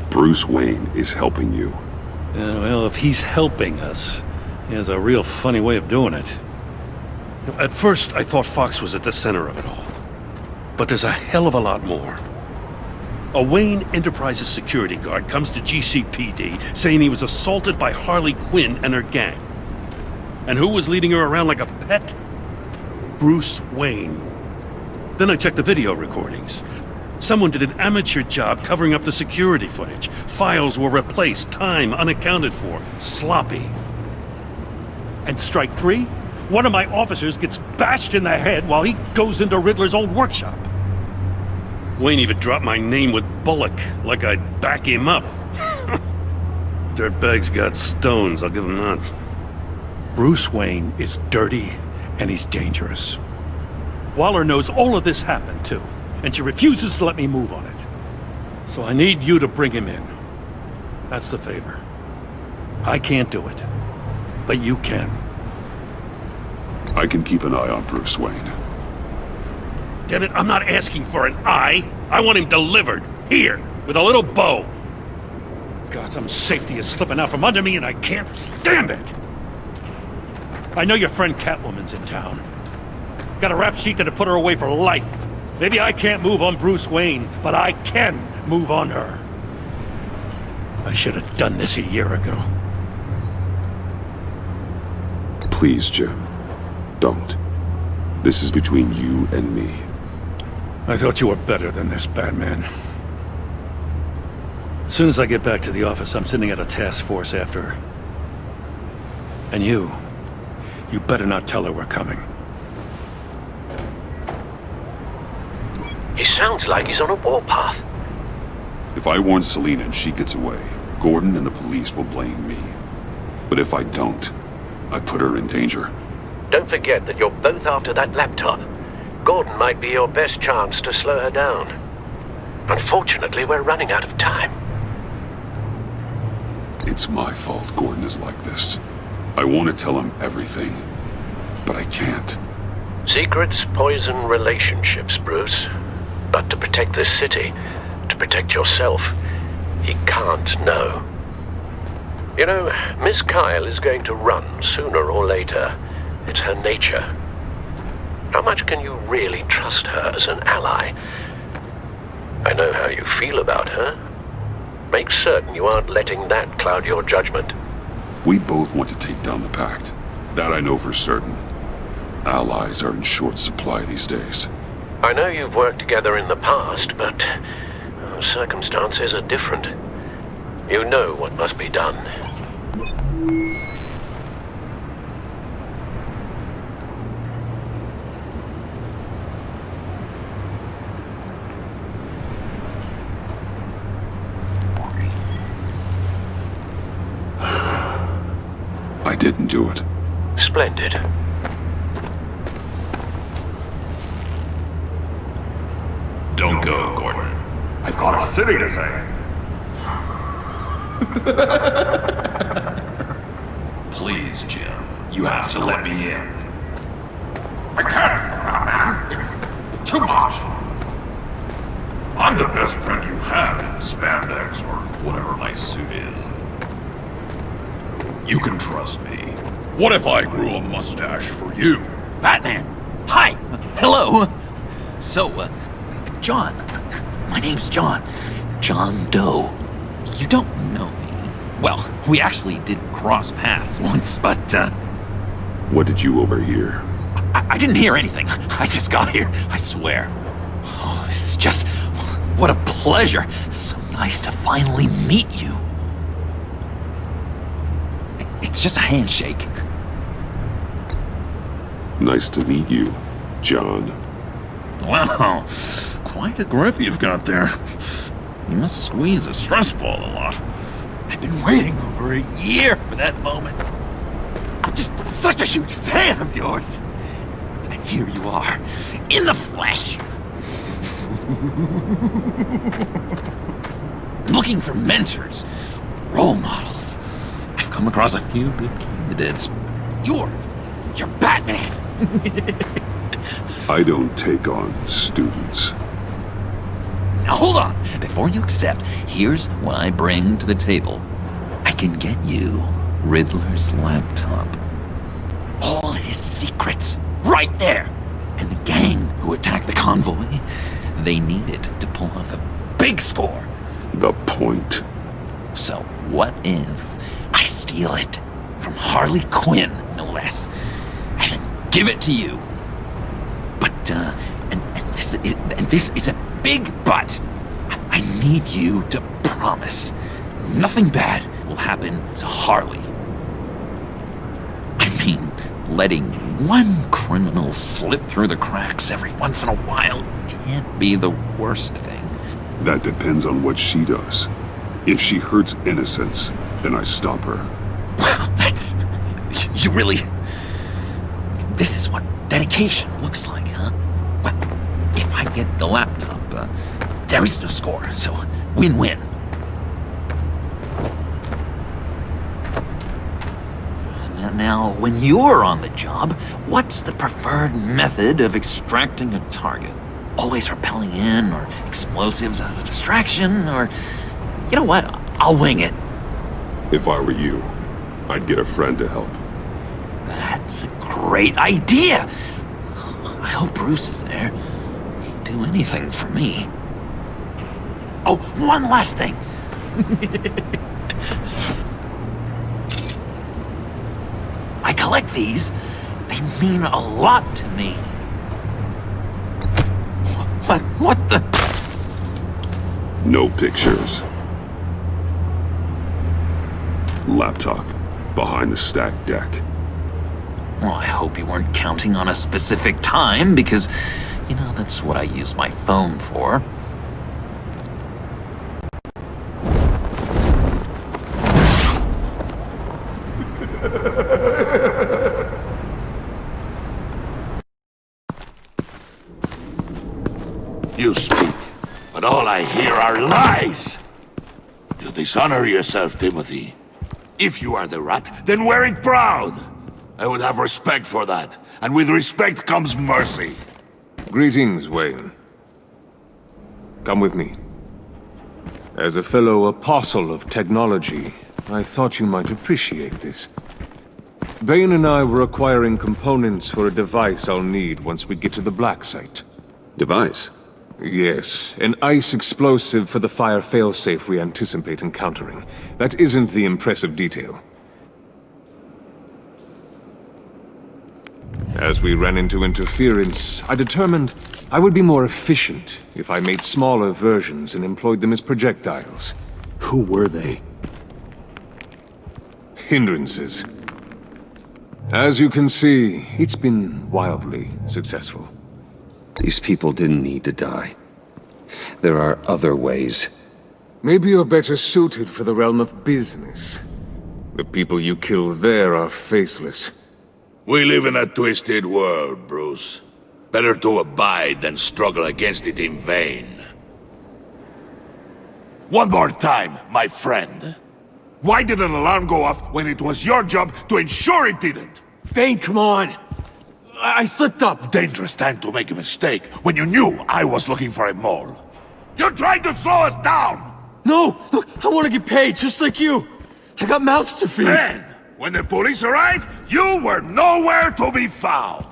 Bruce Wayne is helping you. Well, if he's helping us, he has a real funny way of doing it. At first, I thought Fox was at the center of it all. But there's a hell of a lot more. A Wayne Enterprises security guard comes to GCPD saying he was assaulted by Harley Quinn and her gang. And who was leading her around like a pet? Bruce Wayne. Then I checked the video recordings. Someone did an amateur job covering up the security footage. Files were replaced, time unaccounted for, sloppy. And strike three? One of my officers gets bashed in the head while he goes into Riddler's old workshop. Wayne even dropped my name with Bullock, like I'd back him up. Dirtbag's got stones, I'll give him that. Bruce Wayne is dirty, and he's dangerous. Waller knows all of this happened, too, and she refuses to let me move on it. So I need you to bring him in. That's the favor. I can't do it, but you can. I can keep an eye on Bruce Wayne. Damn it, I'm not asking for an eye. I want him delivered, here, with a little bow. Gotham's safety is slipping out from under me and I can't stand it. I know your friend Catwoman's in town. Got a rap sheet that'd put her away for life. Maybe I can't move on Bruce Wayne, but I can move on her. I should have done this a year ago. Please, Jim. Don't. This is between you and me. I thought you were better than this, Batman. As soon as I get back to the office, I'm sending out a task force after her. And you better not tell her we're coming. He sounds like he's on a warpath. If I warn Selina and she gets away, Gordon and the police will blame me. But if I don't, I put her in danger. Don't forget that you're both after that laptop. Gordon might be your best chance to slow her down. Unfortunately, we're running out of time. It's my fault Gordon is like this. I want to tell him everything, but I can't. Secrets poison relationships, Bruce. But to protect this city, to protect yourself, he can't know. You know, Miss Kyle is going to run sooner or later. It's her nature. How much can you really trust her as an ally? I know how you feel about her. Make certain you aren't letting that cloud your judgment. We both want to take down the Pact. That I know for certain. Allies are in short supply these days. I know you've worked together in the past, but circumstances are different. You know what must be done. I didn't do it. Splendid. Don't go, Gordon. I've got a city to save. Please, Jim. You have to let me in. I can't, man. It's too much. I'm the best friend you have in spandex or whatever my suit is. You can trust me. What if I grew a mustache for you? Batman! Hi! Hello! So, John. My name's John. John Doe. You don't know me. Well, we actually did cross paths once, but, What did you overhear? I didn't hear anything. I just got here, I swear. Oh, this is just... What a pleasure. So nice to finally meet you. It's just a handshake. Nice to meet you, John. Wow, quite a grip you've got there. You must squeeze a stress ball a lot. I've been waiting over a year for that moment. I'm just such a huge fan of yours. And here you are, in the flesh. Looking for mentors, role models. I've come across a few good candidates. You're Batman. I don't take on students. Now hold on. Before you accept, here's what I bring to the table. I can get you Riddler's laptop. All his secrets, right there. And the gang who attacked the convoy, they needed to pull off a big score. The point. So what if I steal it from Harley Quinn, no less, and then give it to you? But, and this is a big but. I need you to promise nothing bad will happen to Harley. I mean, letting one criminal slip through the cracks every once in a while can't be the worst thing. That depends on what she does. If she hurts innocents, then I stop her. Wow, that's... You really... This is what dedication looks like, huh? Well, if I get the laptop, there is no score, so win-win. Now, when you're on the job, what's the preferred method of extracting a target? Always rappelling in, or explosives as a distraction, or... You know what? I'll wing it. If I were you, I'd get a friend to help. That's a great idea! I hope Bruce is there. He'd do anything for me. Oh, one last thing! I collect these. They mean a lot to me. What the? No pictures. Laptop behind the stacked deck. Well, I hope you weren't counting on a specific time, because, you know, that's what I use my phone for. You speak, but all I hear are lies! You dishonor yourself, Timothy. If you are the rat, then wear it proud! I would have respect for that, and with respect comes mercy. Greetings, Wayne. Come with me. As a fellow apostle of technology, I thought you might appreciate this. Bane and I were acquiring components for a device I'll need once we get to the Black Site. Device? Yes, an ice explosive for the fire failsafe we anticipate encountering. That isn't the impressive detail. As we ran into interference, I determined I would be more efficient if I made smaller versions and employed them as projectiles. Who were they? Hindrances. As you can see, it's been wildly successful. These people didn't need to die. There are other ways. Maybe you're better suited for the realm of business. The people you kill there are faceless. We live in a twisted world, Bruce. Better to abide than struggle against it in vain. One more time, my friend. Why did an alarm go off when it was your job to ensure it didn't? Bane, come on! I slipped up! Dangerous time to make a mistake when you knew I was looking for a mole. You're trying to slow us down! No! Look, I want to get paid, just like you! I got mouths to feed! Then, when the police arrived, you were nowhere to be found!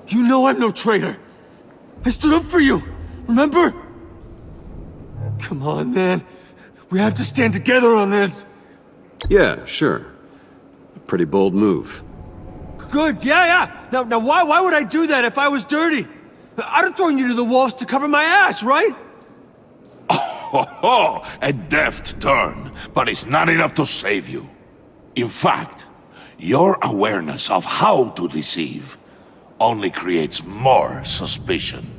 You know I'm no traitor! I stood up for you, remember? Come on, man. We have to stand together on this! Yeah, sure. A pretty bold move. Good, yeah. Now why would I do that if I was dirty? I'd have thrown you to the wolves to cover my ass, right? Oh, a deft turn, but it's not enough to save you. In fact, your awareness of how to deceive only creates more suspicion.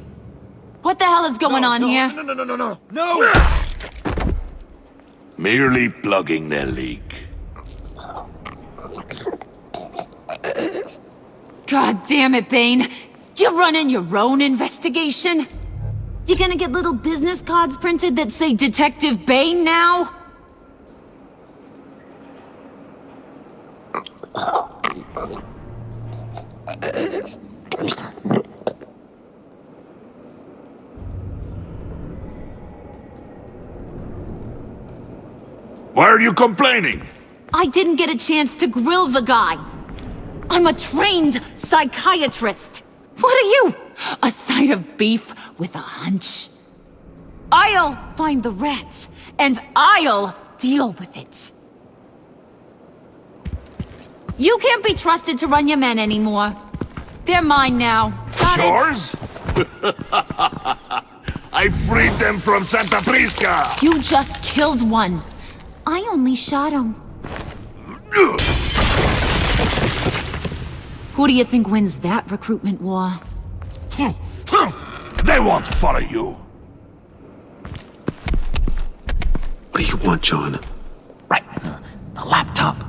What the hell is going on here? No! Merely plugging the leak. God damn it, Bane. You're running your own investigation? You gonna get little business cards printed that say Detective Bane now? Why are you complaining? I didn't get a chance to grill the guy. I'm a trained psychiatrist. What are you? A side of beef with a hunch? I'll find the rat, and I'll deal with it. You can't be trusted to run your men anymore. They're mine now. Got it? Yours? I freed them from Santa Prisca! You just killed one. I only shot him. Who do you think wins that recruitment war? They won't follow you. What do you want, John? Right, the laptop.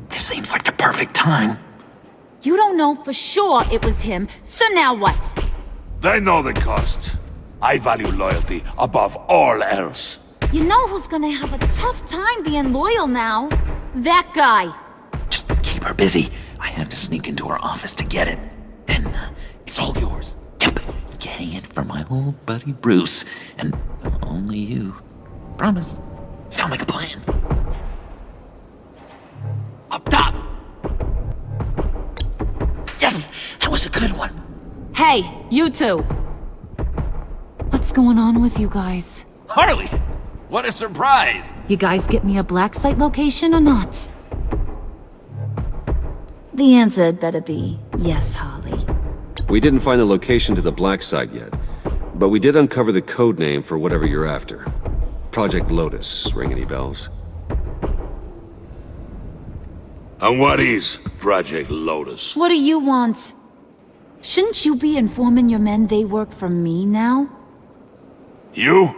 This seems like the perfect time. You don't know for sure it was him, so now what? They know the cost. I value loyalty above all else. You know who's gonna have a tough time being loyal now? That guy. Just keep her busy. I have to sneak into her office to get it. Then it's all yours. Yep, getting it from my old buddy Bruce. And only you. Promise. Sound like a plan. Up top! Yes! That was a good one. Hey, you two. What's going on with you guys? Harley! What a surprise! You guys get me a black site location or not? The answer had better be yes, Harley. We didn't find the location to the black site yet, but we did uncover the code name for whatever you're after. Project Lotus. Ring any bells? And what is Project Lotus? What do you want? Shouldn't you be informing your men they work for me now? You?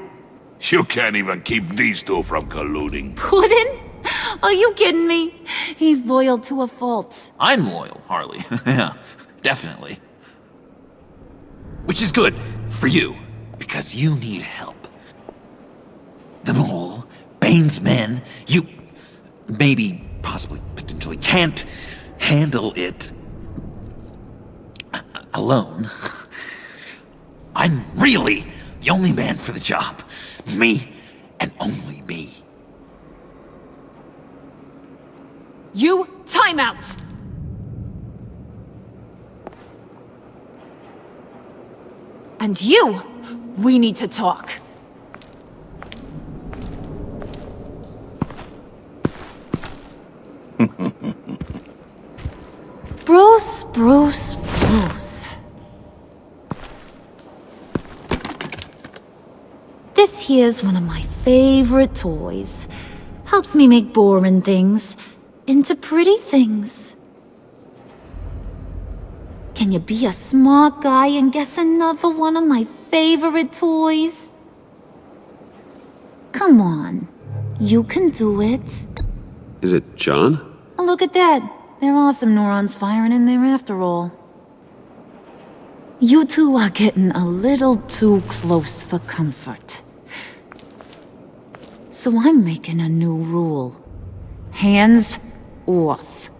You can't even keep these two from colluding. Puddin'? Are you kidding me? He's loyal to a fault. I'm loyal, Harley. Yeah, definitely. Which is good for you, because you need help. The Mole, Bane's men, you maybe, possibly, potentially can't handle it alone. I'm really the only man for the job. Me, and only me. You, time out! And you, we need to talk. Bruce, Bruce, Bruce. This here's one of my favorite toys. Helps me make boring things into pretty things. Can you be a smart guy and guess another one of my favorite toys? Come on, you can do it. Is it John? Oh, look at that. There are some neurons firing in there after all. You two are getting a little too close for comfort. So I'm making a new rule. Hands off.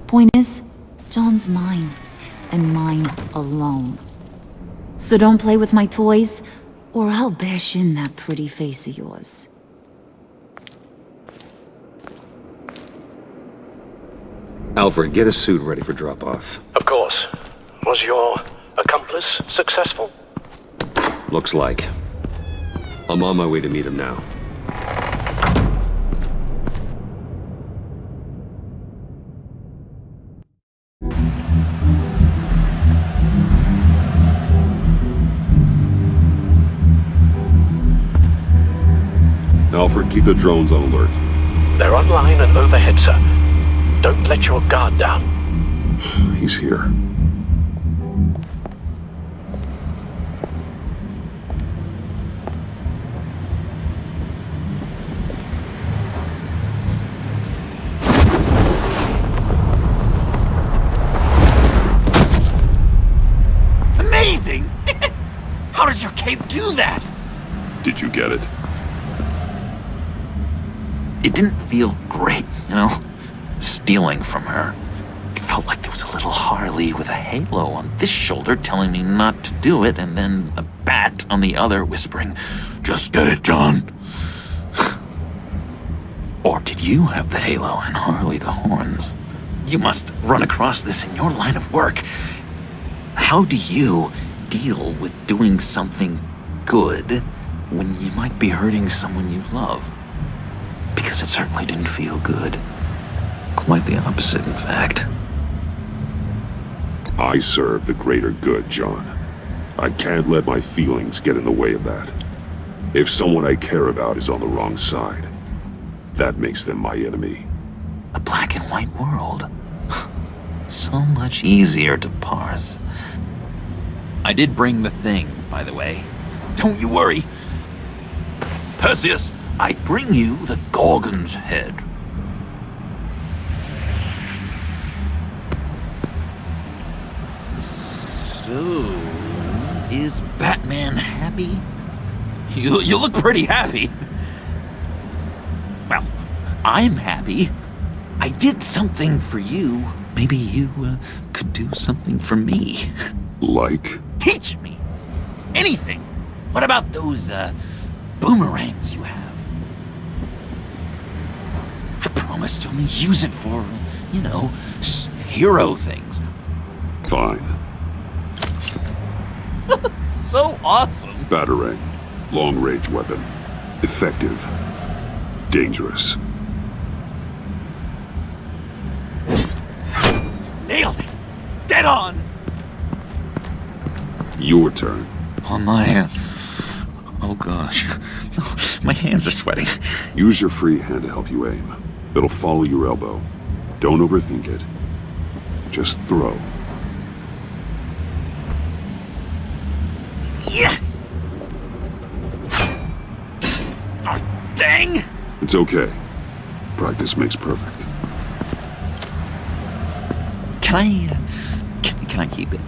Point is, John's mine, and mine alone. So don't play with my toys, or I'll bash in that pretty face of yours. Alfred, get a suit ready for drop-off. Of course. Was your accomplice successful? Looks like. I'm on my way to meet him now. Alfred, keep the drones on alert. They're online and overhead, sir. Don't let your guard down. He's here. How does your cape do that? Did you get it? It didn't feel great, you know? Stealing from her. It felt like there was a little Harley with a halo on this shoulder telling me not to do it, and then a bat on the other whispering, "Just get it, John." Or did you have the halo and Harley the horns? You must run across this in your line of work. How do you deal with doing something good when you might be hurting someone you love? Because it certainly didn't feel good. Quite the opposite, in fact. I serve the greater good, John. I can't let my feelings get in the way of that. If someone I care about is on the wrong side, that makes them my enemy. A black and white world. So much easier to parse. I did bring the thing, by the way. Don't you worry. Perseus, I bring you the Gorgon's head. So, is Batman happy? You look pretty happy. Well, I'm happy. I did something for you. Maybe you could do something for me. Like? Teach me. Anything. What about those boomerangs you have? I promise to only use it for, you know, hero things. Fine. So awesome. Batarang. Long-range weapon. Effective. Dangerous. Nailed it. Dead on. Your turn. On my oh gosh. My hands are sweating. Use your free hand to help you aim. It'll follow your elbow. Don't overthink it. Just throw. Yeah. Oh, dang. It's okay. Practice makes perfect. Can I keep it?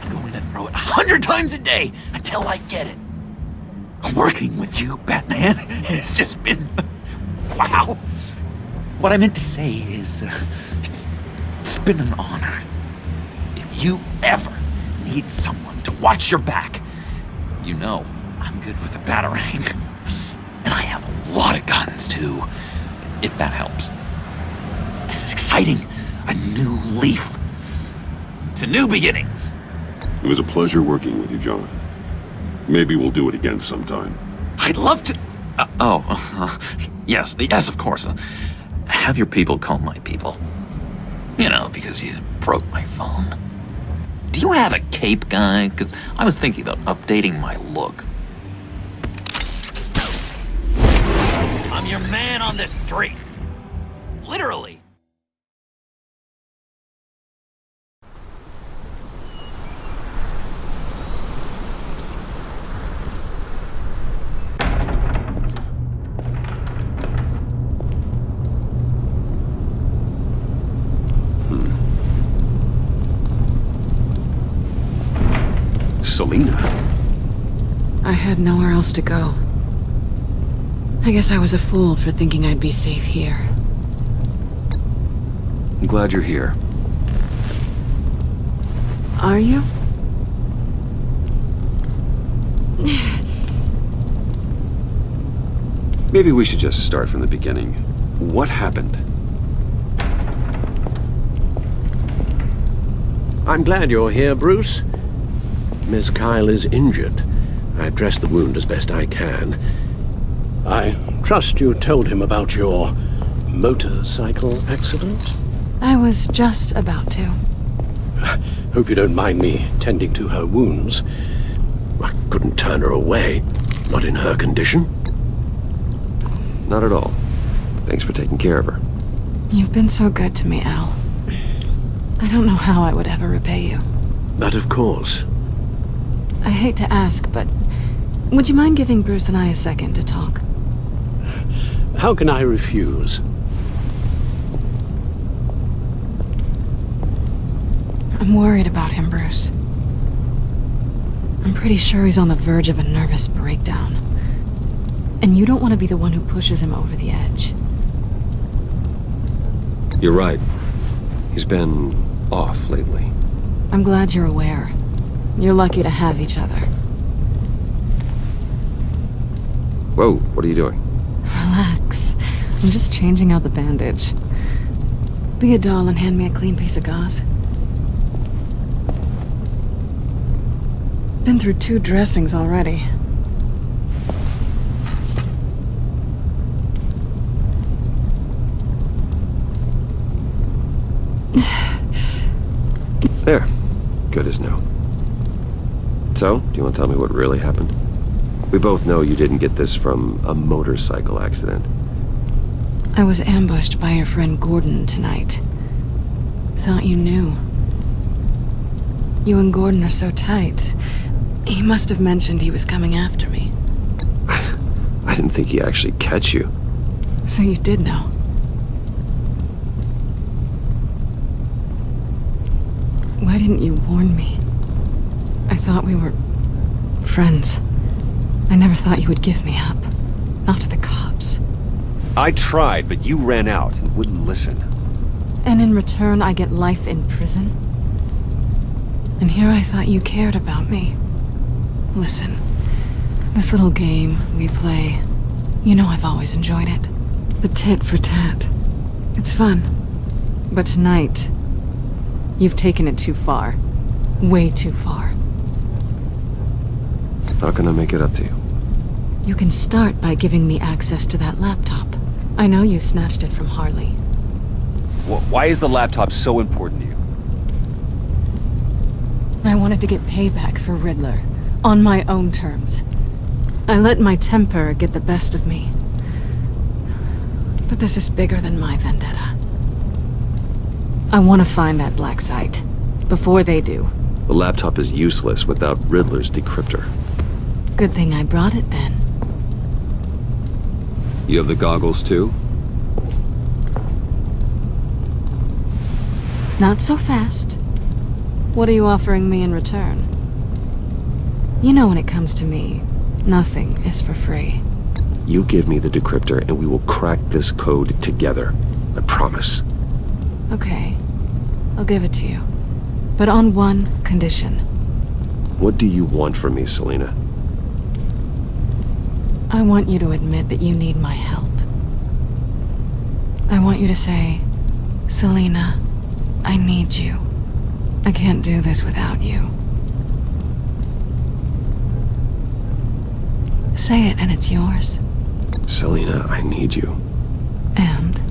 I'm going to throw it 100 times a day until I get it. Working with you, Batman, it's just been wow. What I meant to say is, it's been an honor. If you ever need someone to watch your back, you know I'm good with a Batarang. And I have a lot of guns, too, if that helps. This is exciting. A new leaf. To new beginnings. It was a pleasure working with you, John. Maybe we'll do it again sometime. I'd love to... yes, of course. Have your people call my people. You know, because you broke my phone. Do you have a cape, guy? Because I was thinking about updating my look. I'm your man on the street. Literally. Selina? I had nowhere else to go. I guess I was a fool for thinking I'd be safe here. I'm glad you're here. Are you? Maybe we should just start from the beginning. What happened? I'm glad you're here, Bruce. Miss Kyle is injured. I've dressed the wound as best I can. I trust you told him about your motorcycle accident? I was just about to. Hope you don't mind me tending to her wounds. I couldn't turn her away, not in her condition. Not at all. Thanks for taking care of her. You've been so good to me, Al. I don't know how I would ever repay you. But of course. I hate to ask, but would you mind giving Bruce and I a second to talk? How can I refuse? I'm worried about him, Bruce. I'm pretty sure he's on the verge of a nervous breakdown. And you don't want to be the one who pushes him over the edge. You're right. He's been off lately. I'm glad you're aware. You're lucky to have each other. Whoa, what are you doing? Relax. I'm just changing out the bandage. Be a doll and hand me a clean piece of gauze. Been through 2 dressings already. There. Good as new. So, do you want to tell me what really happened? We both know you didn't get this from a motorcycle accident. I was ambushed by your friend Gordon tonight. Thought you knew. You and Gordon are so tight. He must have mentioned he was coming after me. I didn't think he'd actually catch you. So you did know. Why didn't you warn me? I thought we were friends. I never thought you would give me up. Not to the cops. I tried, but you ran out and wouldn't listen. And in return, I get life in prison? And here I thought you cared about me. Listen, this little game we play, you know I've always enjoyed it. The tit for tat. It's fun. But tonight, you've taken it too far. Way too far. How can I make it up to you? You can start by giving me access to that laptop. I know you snatched it from Harley. Why is the laptop so important to you? I wanted to get payback for Riddler. On my own terms. I let my temper get the best of me. But this is bigger than my vendetta. I want to find that black site. Before they do. The laptop is useless without Riddler's decryptor. Good thing I brought it then. You have the goggles too? Not so fast. What are you offering me in return? You know when it comes to me, nothing is for free. You give me the decryptor and we will crack this code together. I promise. Okay. I'll give it to you. But on one condition. What do you want from me, Selina? I want you to admit that you need my help. I want you to say, Selina, I need you. I can't do this without you. Say it and it's yours. Selina, I need you. And?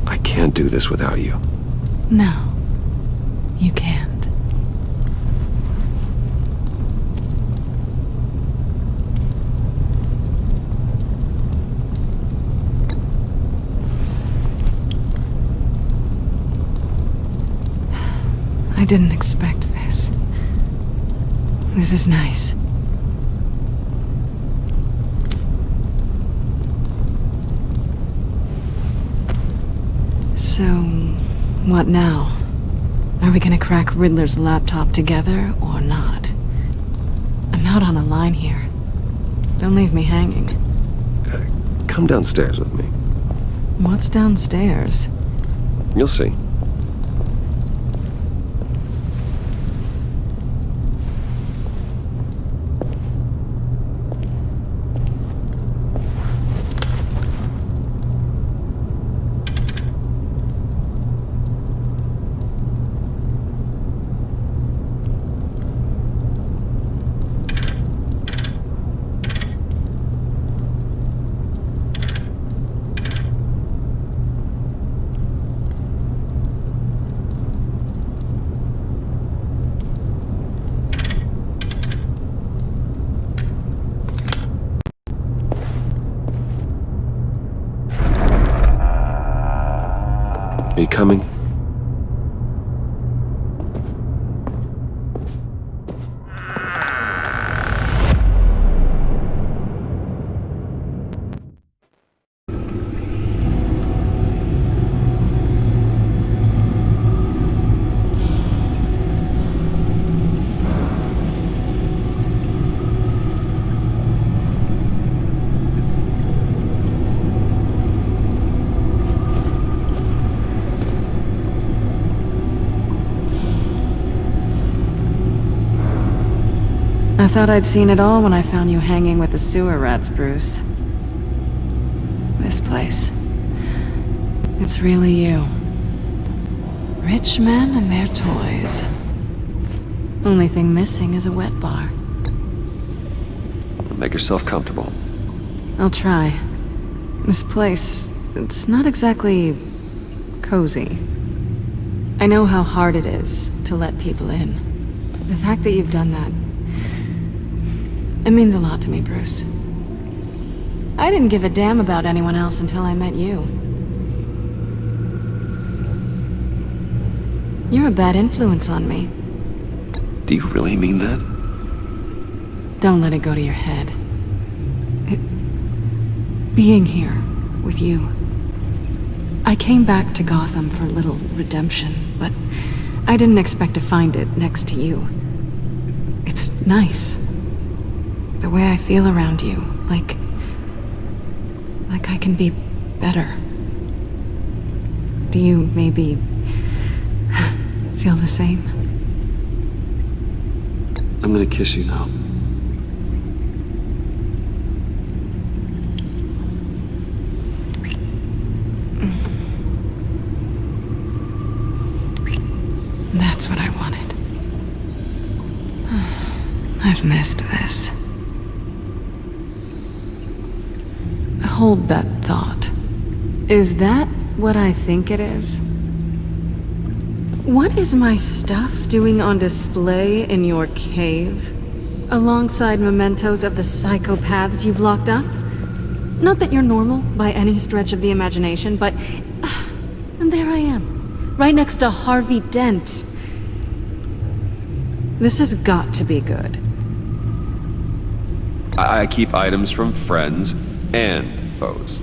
I can't do this without you. No, you can't. I didn't expect this. This is nice. So, what now? Are we gonna crack Riddler's laptop together or not? I'm out on a line here. Don't leave me hanging. Come downstairs with me. What's downstairs? You'll see. Are you coming? I thought I'd seen it all when I found you hanging with the sewer rats, Bruce. This place. It's really you. Rich men and their toys. Only thing missing is a wet bar. Make yourself comfortable. I'll try. This place, it's not exactly cozy. I know how hard it is to let people in. The fact that you've done that, it means a lot to me, Bruce. I didn't give a damn about anyone else until I met you. You're a bad influence on me. Do you really mean that? Don't let it go to your head. Being here with you. I came back to Gotham for a little redemption, but I didn't expect to find it next to you. It's nice. The way I feel around you, like I can be better. Do you maybe feel the same? I'm gonna kiss you now. That's what I wanted. I've missed this. Hold that thought. Is that what I think it is? What is my stuff doing on display in your cave? Alongside mementos of the psychopaths you've locked up? Not that you're normal by any stretch of the imagination, but... and there I am, right next to Harvey Dent. This has got to be good. I keep items from friends and foes.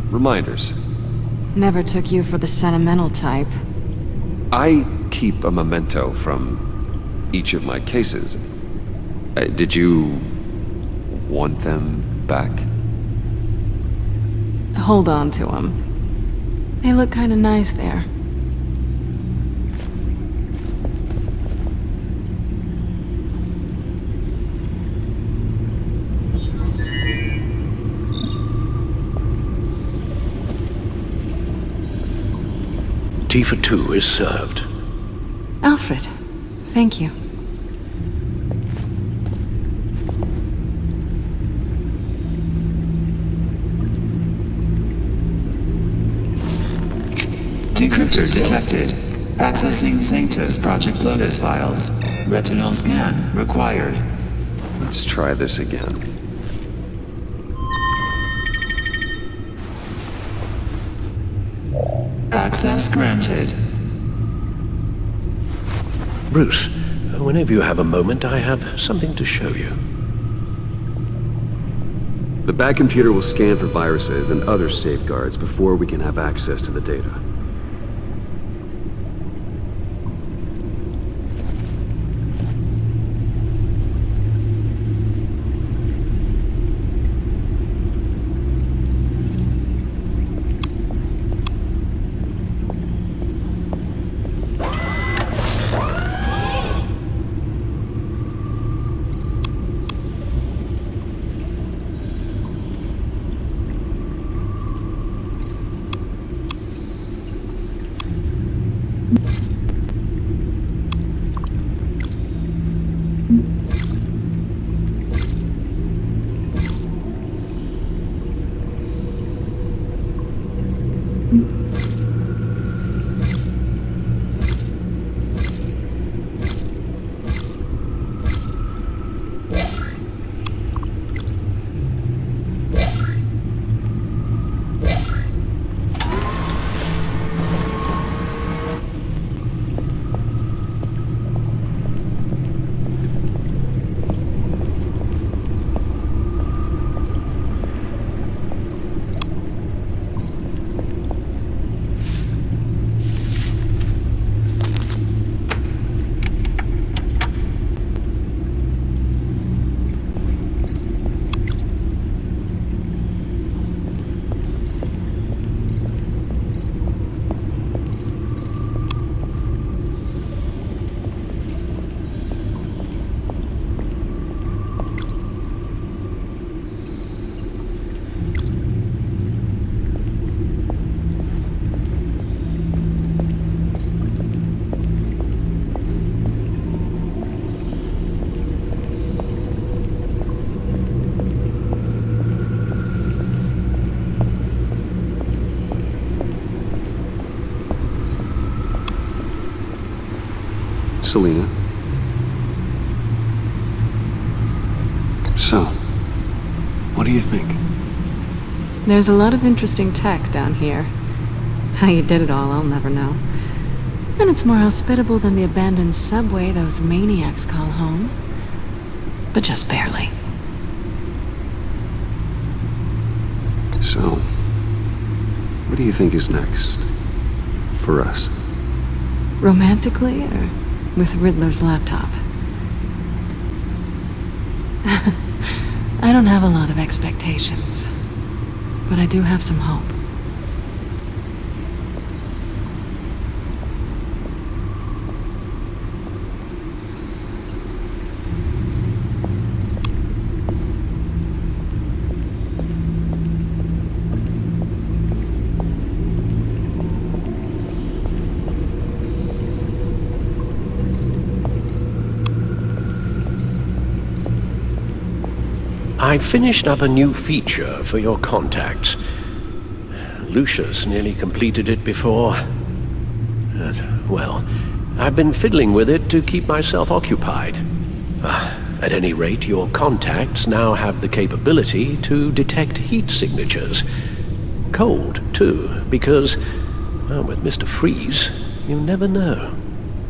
Reminders. Never took you for the sentimental type. I keep a memento from each of my cases. Did you want them back? Hold on to them. They look kinda nice there. Tea for two is served. Alfred, thank you. Decryptor detected. Accessing Sanctus Project Lotus files. Retinal scan required. Let's try this again. Access granted. Bruce, whenever you have a moment, I have something to show you. The back computer will scan for viruses and other safeguards before we can have access to the data. Selina. So, what do you think? There's a lot of interesting tech down here. How you did it all, I'll never know. And it's more hospitable than the abandoned subway those maniacs call home. But just barely. So, what do you think is next? For us? Romantically, or with Riddler's laptop? I don't have a lot of expectations. But I do have some hope. I finished up a new feature for your contacts. Lucius nearly completed it before. Well, I've been fiddling with it to keep myself occupied. At any rate, your contacts now have the capability to detect heat signatures. Cold, too, because, well, with Mr. Freeze, you never know.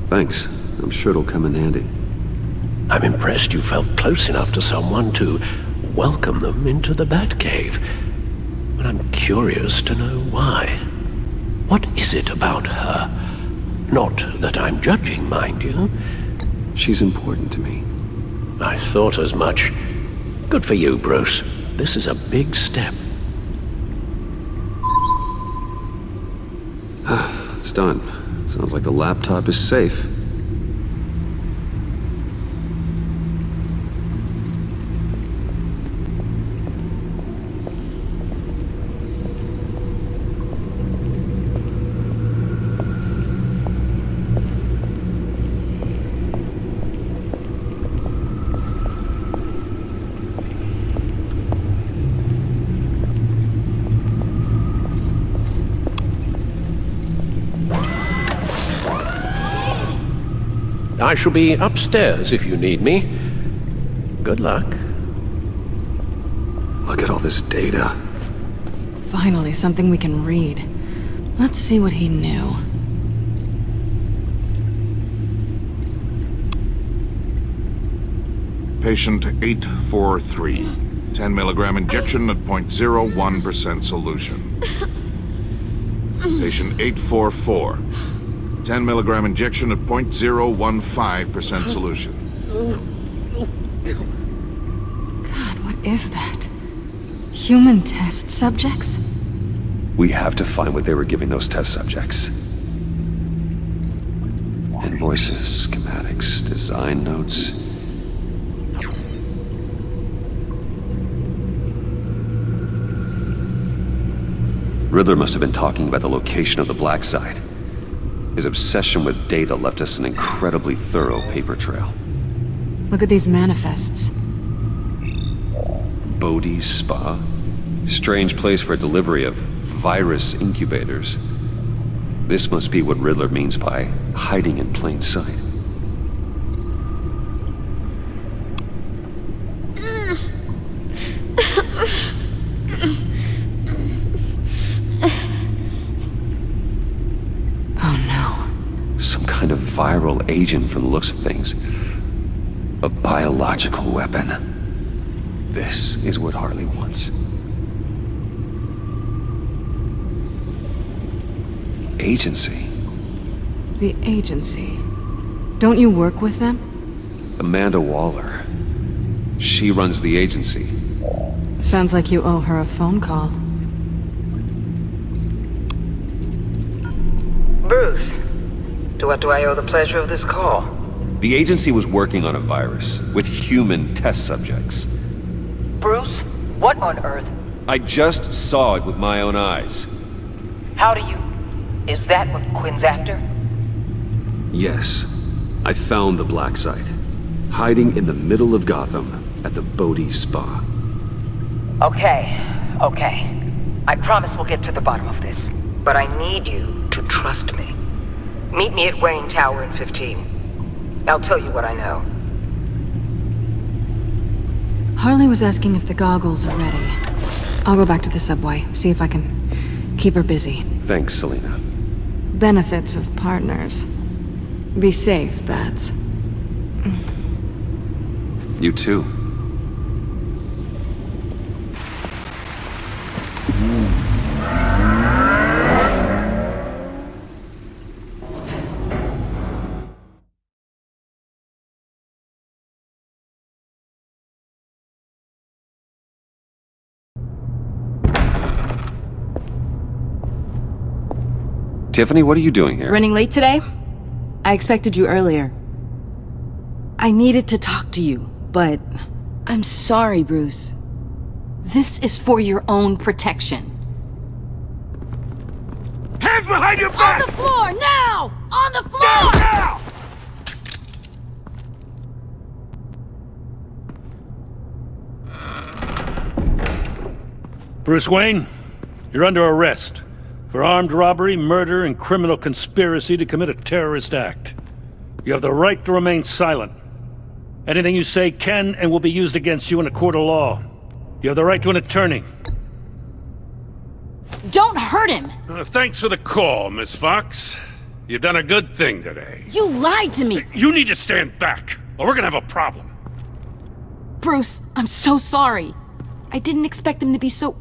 Thanks. I'm sure it'll come in handy. I'm impressed you felt close enough to someone to welcome them into the Batcave. But I'm curious to know why. What is it about her? Not that I'm judging, mind you. She's important to me. I thought as much. Good for you, Bruce. This is a big step. It's done. Sounds like the laptop is safe. I shall be upstairs if you need me. Good luck. Look at all this data. Finally, something we can read. Let's see what he knew. Patient 843. 10 milligram injection at 0.01% solution. Patient 844. 10 milligram injection at 0.015% solution. God, what is that? Human test subjects? We have to find what they were giving those test subjects. Invoices, schematics, design notes. Riddler must have been talking about the location of the Black Site. His obsession with data left us an incredibly thorough paper trail. Look at these manifests. Bodhi's Spa? Strange place for a delivery of virus incubators. This must be what Riddler means by hiding in plain sight. Kind of viral agent from the looks of things. A biological weapon. This is what Harley wants. Agency. The agency. Don't you work with them? Amanda Waller. She runs the agency. Sounds like you owe her a phone call. Bruce. To what do I owe the pleasure of this call? The agency was working on a virus with human test subjects. Bruce, what on earth? I just saw it with my own eyes. How do you... Is that what Quinn's after? Yes. I found the Black Site. Hiding in the middle of Gotham at the Bodhi Spa. Okay. I promise we'll get to the bottom of this. But I need you to trust me. Meet me at Wayne Tower in 15. I'll tell you what I know. Harley was asking if the goggles are ready. I'll go back to the subway, see if I can keep her busy. Thanks, Selena. Benefits of partners. Be safe, Bats. You too. Tiffany, what are you doing here? Running late today? I expected you earlier. I needed to talk to you, but I'm sorry, Bruce. This is for your own protection. Hands behind your back! On the floor, now! On the floor! Now! Bruce Wayne, you're under arrest for armed robbery, murder, and criminal conspiracy to commit a terrorist act. You have the right to remain silent. Anything you say can and will be used against you in a court of law. You have the right to an attorney. Don't hurt him! Thanks for the call, Miss Fox. You've done a good thing today. You lied to me! You need to stand back, or we're gonna have a problem. Bruce, I'm so sorry. I didn't expect them to be so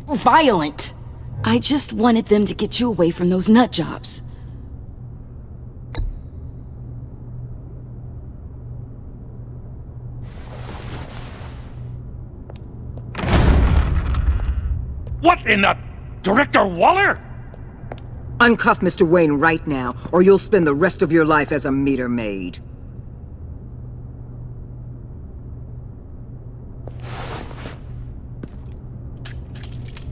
violent. I just wanted them to get you away from those nut jobs. What in the... Director Waller? Uncuff Mr. Wayne right now, or you'll spend the rest of your life as a meter maid.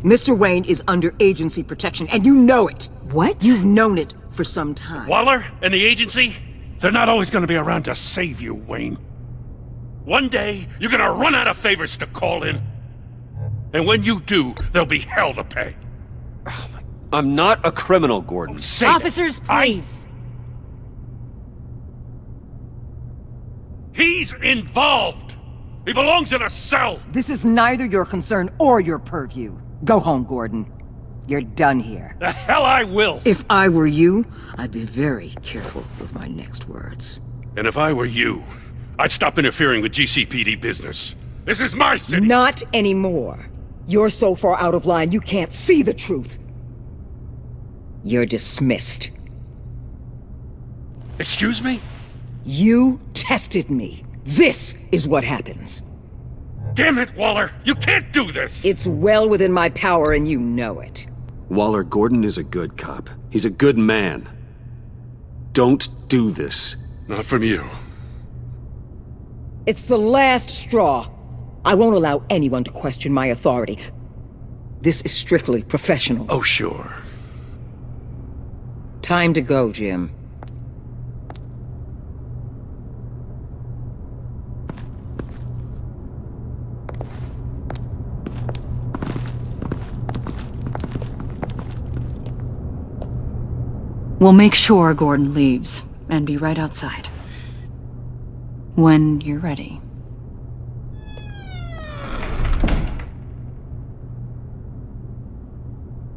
Mr. Wayne is under agency protection, and you know it! What? You've known it for some time. Waller and the agency? They're not always gonna be around to save you, Wayne. One day, you're gonna run out of favors to call in. And when you do, there'll be hell to pay. I'm not a criminal, Gordon. Say Officers, please. He's involved! He belongs in a cell! This is neither your concern or your purview. Go home, Gordon. You're done here. The hell I will! If I were you, I'd be very careful with my next words. And if I were you, I'd stop interfering with GCPD business. This is my city! Not anymore. You're so far out of line you can't see the truth. You're dismissed. Excuse me? You tested me. This is what happens. Damn it, Waller! You can't do this! It's well within my power and you know it. Waller, Gordon is a good cop. He's a good man. Don't do this. Not from you. It's the last straw. I won't allow anyone to question my authority. This is strictly professional. Oh, sure. Time to go, Jim. We'll make sure Gordon leaves, and be right outside. When you're ready.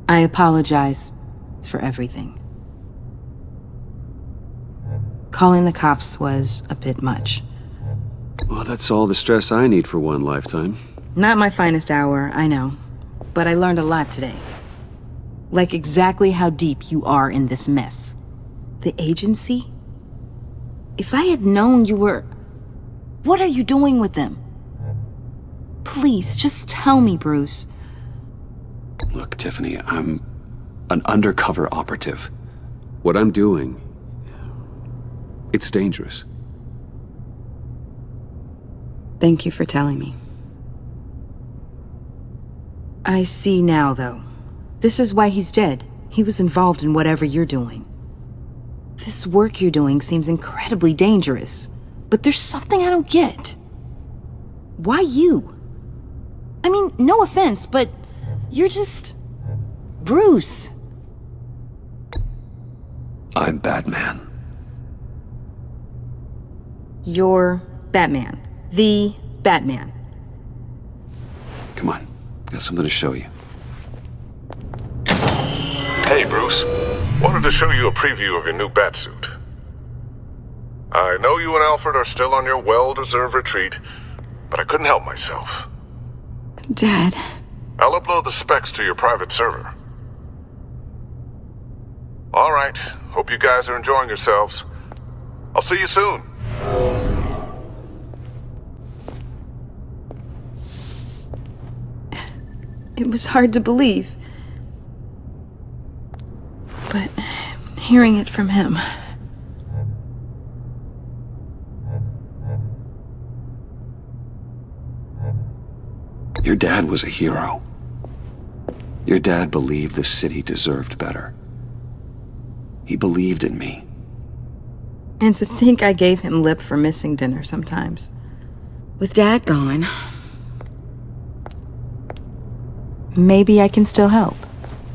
I apologize for everything. Calling the cops was a bit much. Well, that's all the stress I need for one lifetime. Not my finest hour, I know. But I learned a lot today. Like exactly how deep you are in this mess. The agency? If I had known you were... What are you doing with them? Please, just tell me, Bruce. Look, Tiffany, I'm an undercover operative. What I'm doing, it's dangerous. Thank you for telling me. I see now, though. This is why he's dead. He was involved in whatever you're doing. This work you're doing seems incredibly dangerous. But there's something I don't get. Why you? I mean, no offense, but you're just... Bruce. I'm Batman. You're Batman. The Batman. Come on. Got something to show you. Hey, Bruce. Wanted to show you a preview of your new Batsuit. I know you and Alfred are still on your well-deserved retreat, but I couldn't help myself. Dad. I'll upload the specs to your private server. All right. Hope you guys are enjoying yourselves. I'll see you soon. It was hard to believe. But hearing it from him... Your dad was a hero. Your dad believed the city deserved better. He believed in me. And to think I gave him lip for missing dinner sometimes. With Dad gone... Maybe I can still help.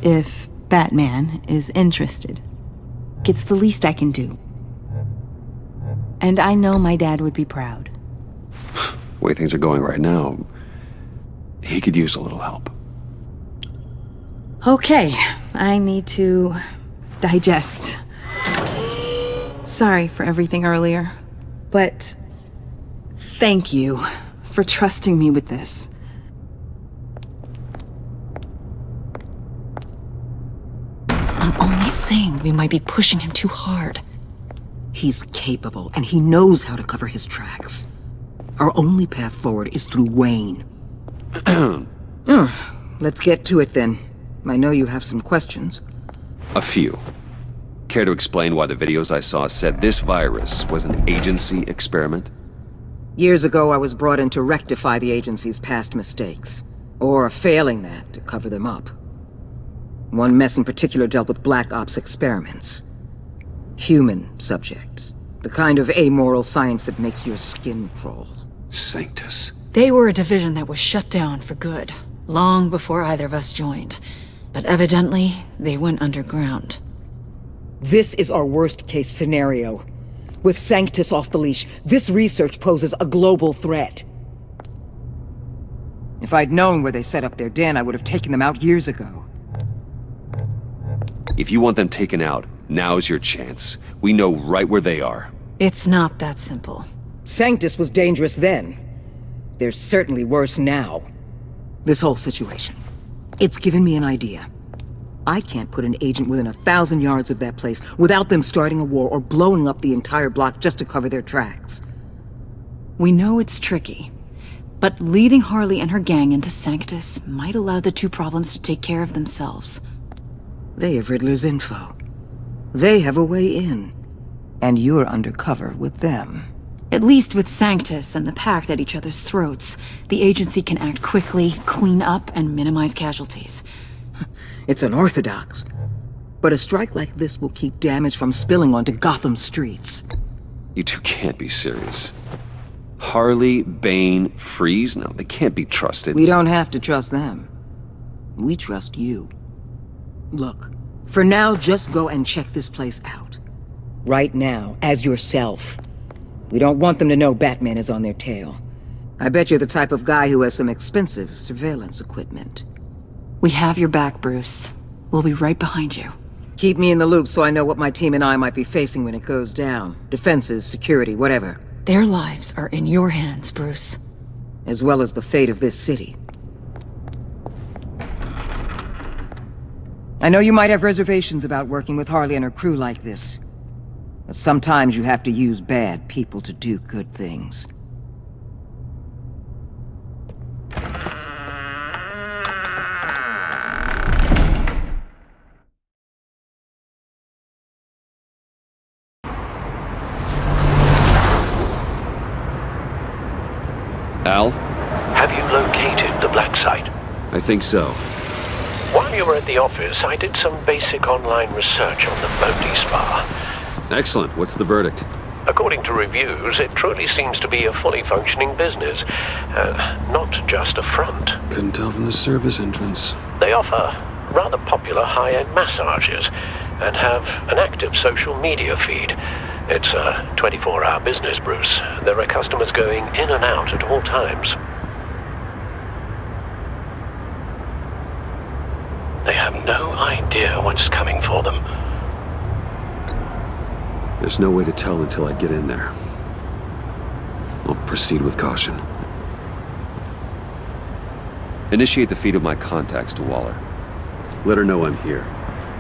If Batman is interested. It's the least I can do. And I know my dad would be proud. The way things are going right now, he could use a little help. Okay, I need to digest. Sorry for everything earlier, but thank you for trusting me with this. I'm only saying we might be pushing him too hard. He's capable, and he knows how to cover his tracks. Our only path forward is through Wayne. Let's get to it then. I know you have some questions. A few. Care to explain why the videos I saw said this virus was an agency experiment? Years ago, I was brought in to rectify the agency's past mistakes. Or failing that, to cover them up. One mess in particular dealt with Black Ops experiments. Human subjects. The kind of amoral science that makes your skin crawl. Sanctus. They were a division that was shut down for good, long before either of us joined. But evidently, they went underground. This is our worst-case scenario. With Sanctus off the leash, this research poses a global threat. If I'd known where they set up their den, I would have taken them out years ago. If you want them taken out, now's your chance. We know right where they are. It's not that simple. Sanctus was dangerous then. They're certainly worse now. This whole situation. It's given me an idea. I can't put an agent within 1,000 yards of that place without them starting a war or blowing up the entire block just to cover their tracks. We know it's tricky, but leading Harley and her gang into Sanctus might allow the two problems to take care of themselves. They have Riddler's info. They have a way in. And you're undercover with them. At least with Sanctus and the Pact at each other's throats, the agency can act quickly, clean up, and minimize casualties. It's unorthodox. But a strike like this will keep damage from spilling onto Gotham streets. You two can't be serious. Harley, Bane, Freeze? No, they can't be trusted. We don't have to trust them. We trust you. Look, for now, just go and check this place out. Right now, as yourself. We don't want them to know Batman is on their tail. I bet you're the type of guy who has some expensive surveillance equipment. We have your back, Bruce. We'll be right behind you. Keep me in the loop so I know what my team and I might be facing when it goes down. Defenses, security, whatever. Their lives are in your hands, Bruce. As well as the fate of this city. I know you might have reservations about working with Harley and her crew like this. But sometimes you have to use bad people to do good things. Al? Have you located the black site? I think so. While you were at the office, I did some basic online research on the Bodhi Spa. Excellent. What's the verdict? According to reviews, it truly seems to be a fully functioning business, not just a front. Couldn't tell from the service entrance. They offer rather popular high-end massages and have an active social media feed. It's a 24-hour business, Bruce. There are customers going in and out at all times. They have no idea what's coming for them. There's no way to tell until I get in there. I'll proceed with caution. Initiate the feed of my contacts to Waller. Let her know I'm here.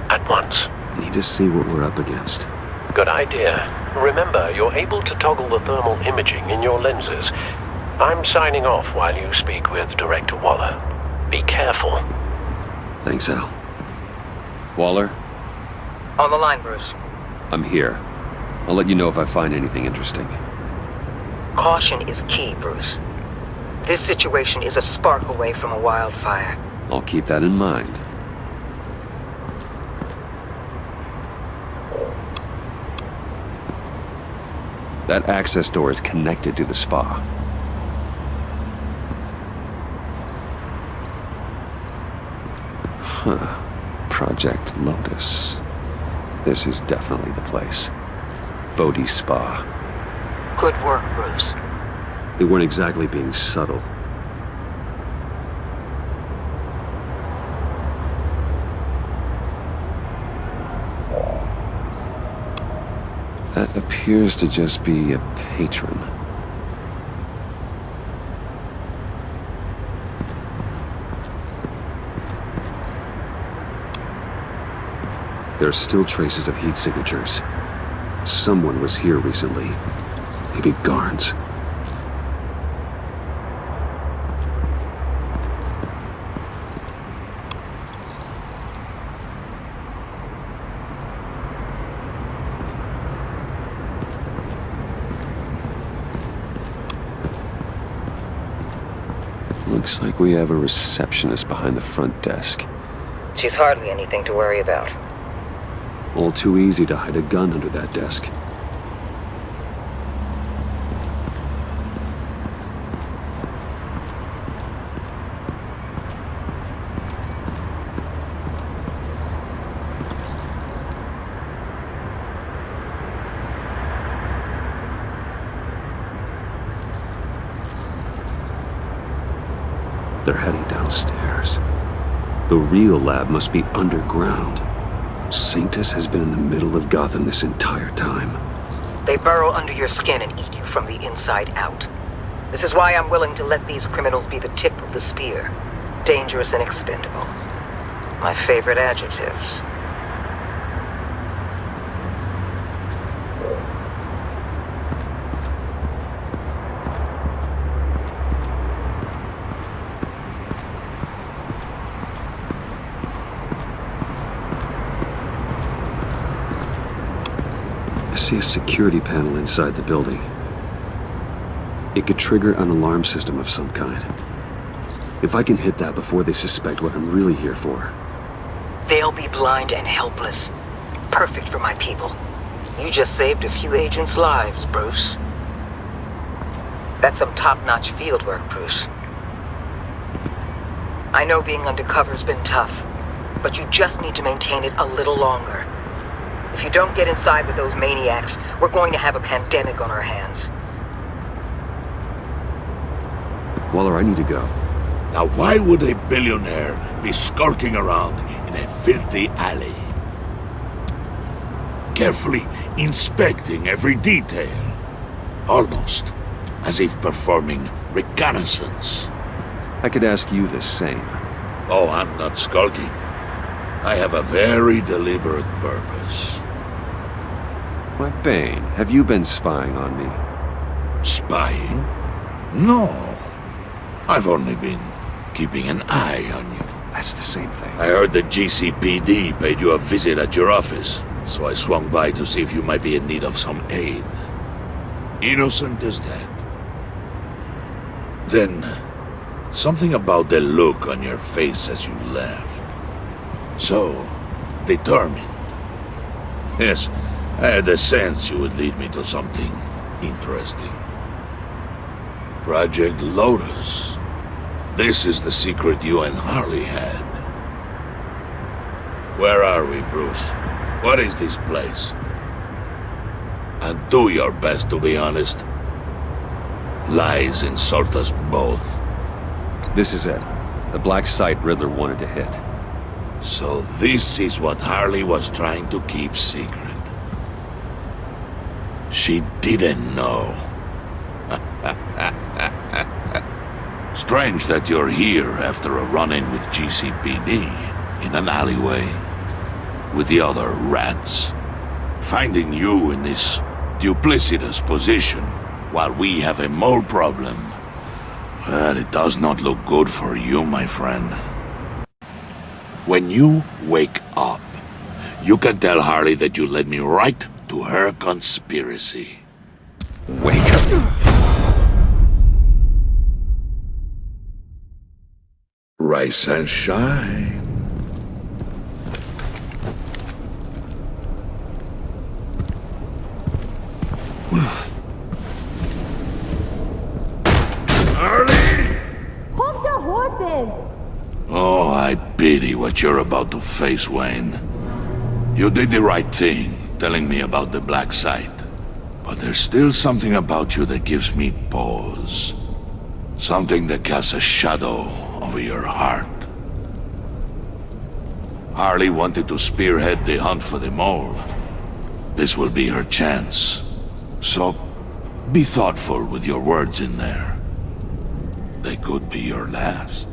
At once. I need to see what we're up against. Good idea. Remember, you're able to toggle the thermal imaging in your lenses. I'm signing off while you speak with Director Waller. Be careful. Thanks, Al. Waller? On the line, Bruce. I'm here. I'll let you know if I find anything interesting. Caution is key, Bruce. This situation is a spark away from a wildfire. I'll keep that in mind. That access door is connected to the spa. Huh. Project Lotus. This is definitely the place. Bodhi Spa. Good work, Bruce. They weren't exactly being subtle. That appears to just be a patron. There are still traces of heat signatures. Someone was here recently. Maybe Garns. Looks like we have a receptionist behind the front desk. She's hardly anything to worry about. All too easy to hide a gun under that desk. They're heading downstairs. The real lab must be underground. Sanctus has been in the middle of Gotham this entire time. They burrow under your skin and eat you from the inside out. This is why I'm willing to let these criminals be the tip of the spear. Dangerous and expendable. My favorite adjectives. I see a security panel inside the building. It could trigger an alarm system of some kind. If I can hit that before they suspect what I'm really here for. They'll be blind and helpless. Perfect for my people. You just saved a few agents' lives, Bruce. That's some top-notch field work, Bruce. I know being undercover's been tough, but you just need to maintain it a little longer. If you don't get inside with those maniacs, we're going to have a pandemic on our hands. Waller, I need to go. Now why would a billionaire be skulking around in a filthy alley? Carefully inspecting every detail. Almost as if performing reconnaissance. I could ask you the same. Oh, I'm not skulking. I have a very deliberate purpose. Why, Bane, have you been spying on me? Spying? No. I've only been keeping an eye on you. That's the same thing. I heard the GCPD paid you a visit at your office, so I swung by to see if you might be in need of some aid. Innocent as that. Then, something about the look on your face as you left. So, determined. Yes, I had a sense you would lead me to something interesting. Project Lotus. This is the secret you and Harley had. Where are we, Bruce? What is this place? And do your best to be honest. Lies insult us both. This is it. The black site Riddler wanted to hit. So this is what Harley was trying to keep secret. She didn't know. Strange that you're here after a run-in with GCPD in an alleyway with the other rats. Finding you in this duplicitous position while we have a mole problem. Well, it does not look good for you, my friend. When you wake up, you can tell Harley that you led me right to her conspiracy. Wake up. Rise and shine. Hold your horses! Oh, I pity what you're about to face, Wayne. You did the right thing, telling me about the black site. But there's still something about you that gives me pause. Something that casts a shadow over your heart. Harley wanted to spearhead the hunt for the mole. This will be her chance. So, be thoughtful with your words in there. They could be your last.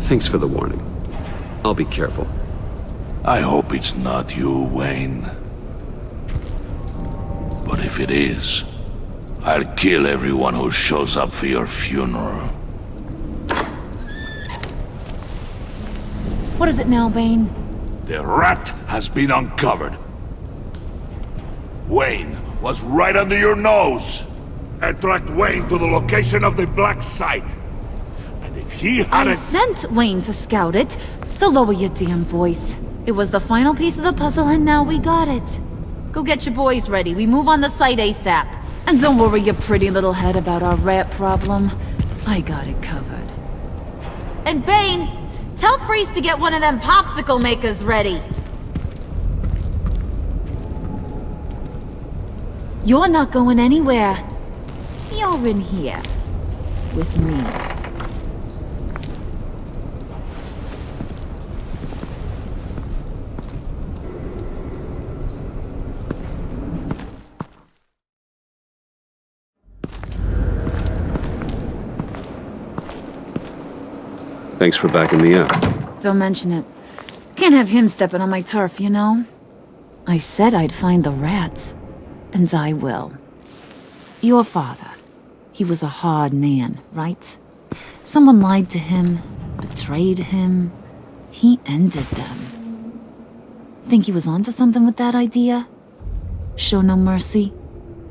Thanks for the warning. I'll be careful. I hope it's not you, Wayne. But if it is, I'll kill everyone who shows up for your funeral. What is it now, Bane? The rat has been uncovered. Wayne was right under your nose. I tracked Wayne to the location of the black site. And if he I hadn't... sent Wayne to scout it, so lower your damn voice. It was the final piece of the puzzle and now we got it. Go get your boys ready. We move on the site ASAP. And don't worry your pretty little head about our rat problem. I got it covered. And Bane, tell Freeze to get one of them popsicle makers ready. You're not going anywhere. You're in here. With me. Thanks for backing me up. Don't mention it. Can't have him stepping on my turf, you know? I said I'd find the rats. And I will. Your father. He was a hard man, right? Someone lied to him, betrayed him. He ended them. Think he was onto something with that idea? Show no mercy?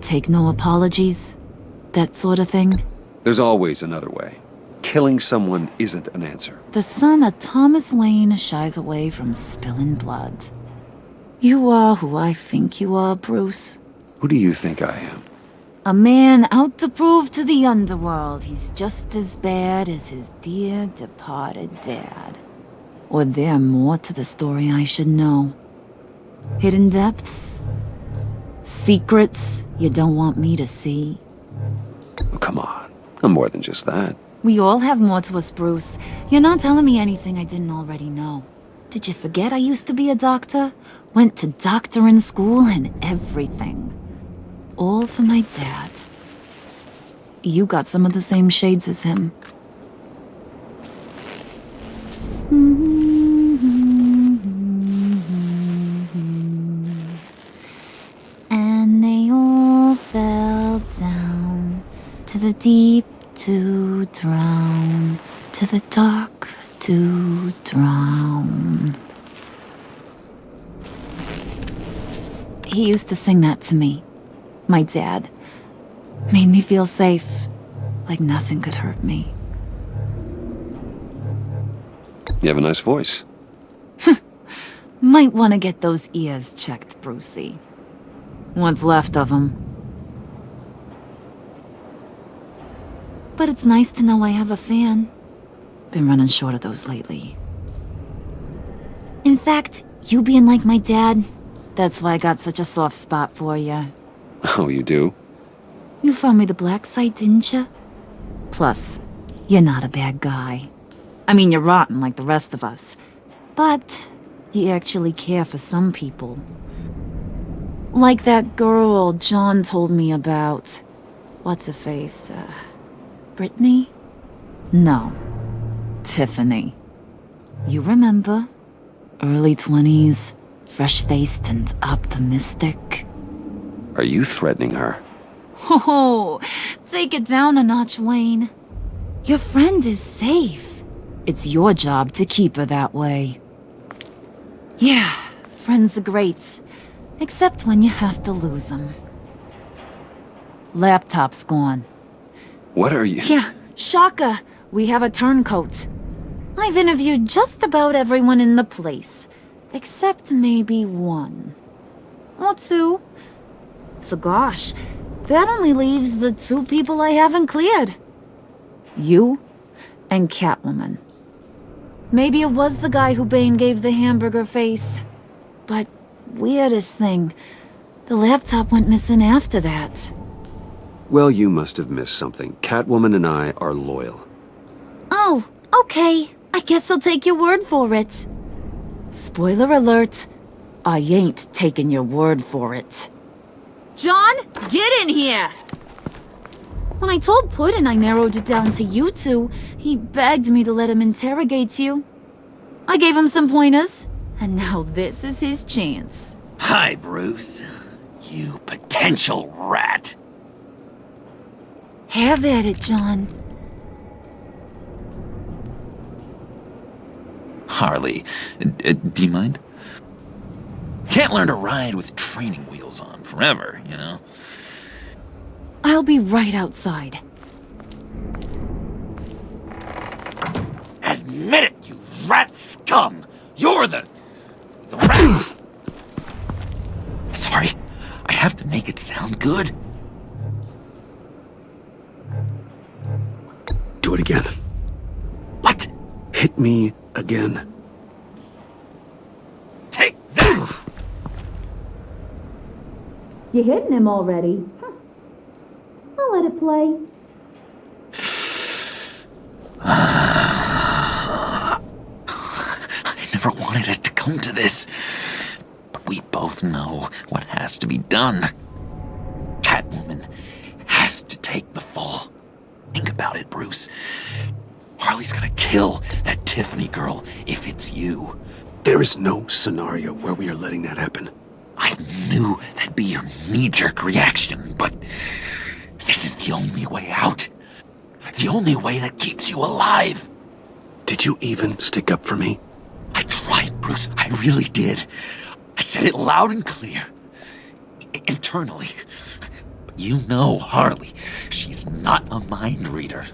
Take no apologies? That sort of thing? There's always another way. Killing someone isn't an answer. The son of Thomas Wayne shies away from spilling blood. You are who I think you are, Bruce. Who do you think I am? A man out to prove to the underworld he's just as bad as his dear departed dad. Or there more to the story I should know. Hidden depths? Secrets you don't want me to see? Oh, come on. I'm more than just that. We all have more to us, Bruce. You're not telling me anything I didn't already know. Did you forget I used to be a doctor? Went to doctoring school and everything. All for my dad. You got some of the same shades as him. And they all fell down to the deep to drown, to the dark to drown. He used to sing that to me. My dad. Made me feel safe, like nothing could hurt me. You have a nice voice. Might want to get those ears checked, Brucey. What's left of them. But it's nice to know I have a fan. Been running short of those lately. In fact, you being like my dad, that's why I got such a soft spot for you. Oh, you do? You found me the black site, didn't you? Plus, you're not a bad guy. I mean, you're rotten like the rest of us. But you actually care for some people. Like that girl John told me about. What's her face? Brittany? No. Tiffany. You remember? Early 20s, fresh-faced and optimistic. Are you threatening her? Oh, take it down a notch, Wayne. Your friend is safe. It's your job to keep her that way. Yeah, friends are great. Except when you have to lose them. Laptop's gone. What are you— Yeah, Shaka. We have a turncoat. I've interviewed just about everyone in the place. Except maybe one. Or two. So gosh, that only leaves the two people I haven't cleared. You and Catwoman. Maybe it was the guy who Bane gave the hamburger face. But weirdest thing, the laptop went missing after that. Well, you must have missed something. Catwoman and I are loyal. Oh, okay. I guess I'll take your word for it. Spoiler alert, I ain't taking your word for it. John, get in here! When I told Puddin' I narrowed it down to you two, he begged me to let him interrogate you. I gave him some pointers, and now this is his chance. Hi, Bruce. You potential rat. Have at it, John. Harley, do you mind? Can't learn to ride with training wheels on forever, you know? I'll be right outside. Admit it, you rat scum! You're the rat! Sorry, I have to make it sound good. Do it again. What? Hit me again. Take that! You hitting him already? I'll let it play. I never wanted it to come to this. But we both know what has to be done. Catwoman has to take the fall. Think about it, Bruce. Harley's gonna kill that Tiffany girl if it's you. There is no scenario where we are letting that happen. I knew that'd be your knee-jerk reaction, but this is the only way out. The only way that keeps you alive. Did you even stick up for me? I tried, Bruce. I really did. I said it loud and clear. Internally. But you know Harley. She's not a mind reader.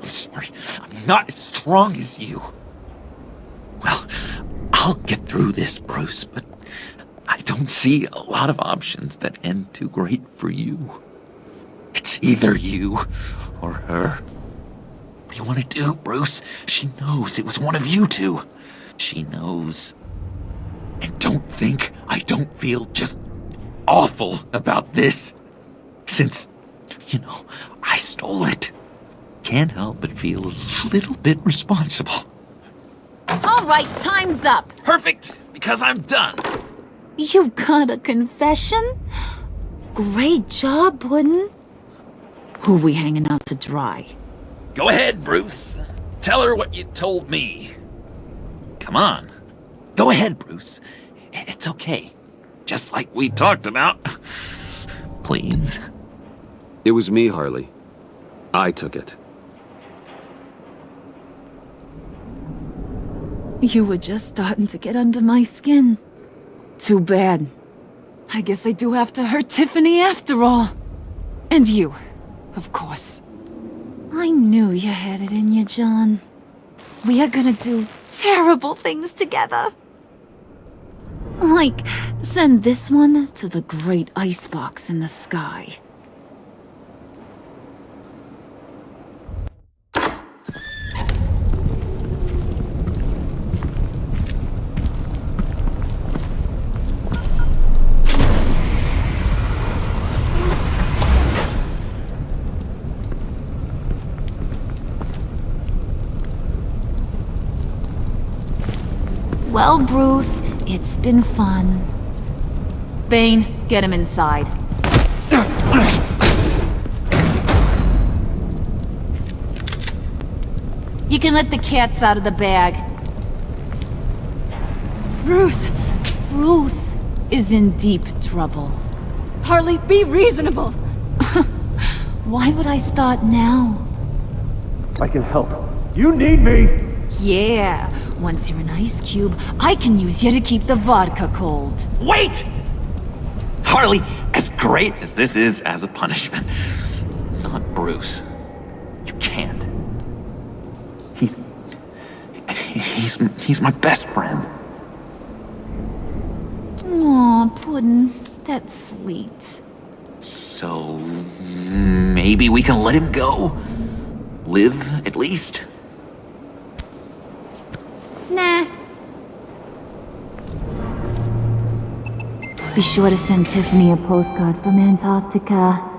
I'm sorry. I'm not as strong as you. Well, I'll get through this, Bruce, but I don't see a lot of options that end too great for you. It's either you or her. What do you want to do, Bruce? She knows it was one of you two. She knows. And don't think I don't feel just awful about this. Since, you know, I stole it. Can't help but feel a little bit responsible. All right, time's up. Perfect, because I'm done. You got a confession? Great job, Puddin'. Who we hanging out to dry? Go ahead, Bruce. Tell her what you told me. Come on. Go ahead, Bruce. It's okay. Just like we talked about. Please. It was me, Harley. I took it. You were just starting to get under my skin. Too bad. I guess I do have to hurt Tiffany after all. And you, of course. I knew you had it in you, John. We are gonna do terrible things together. Like, send this one to the great icebox in the sky. Well, Bruce, it's been fun. Bane, get him inside. You can let the cats out of the bag. Bruce! Bruce is in deep trouble. Harley, be reasonable! Why would I start now? I can help. You need me! Yeah, once you're an ice cube, I can use you to keep the vodka cold. Wait! Harley, as great as this is as a punishment, not Bruce. You can't. He's my best friend. Aw, Puddin', that's sweet. So maybe we can let him go? Live, at least? Nah. Be sure to send Tiffany a postcard from Antarctica.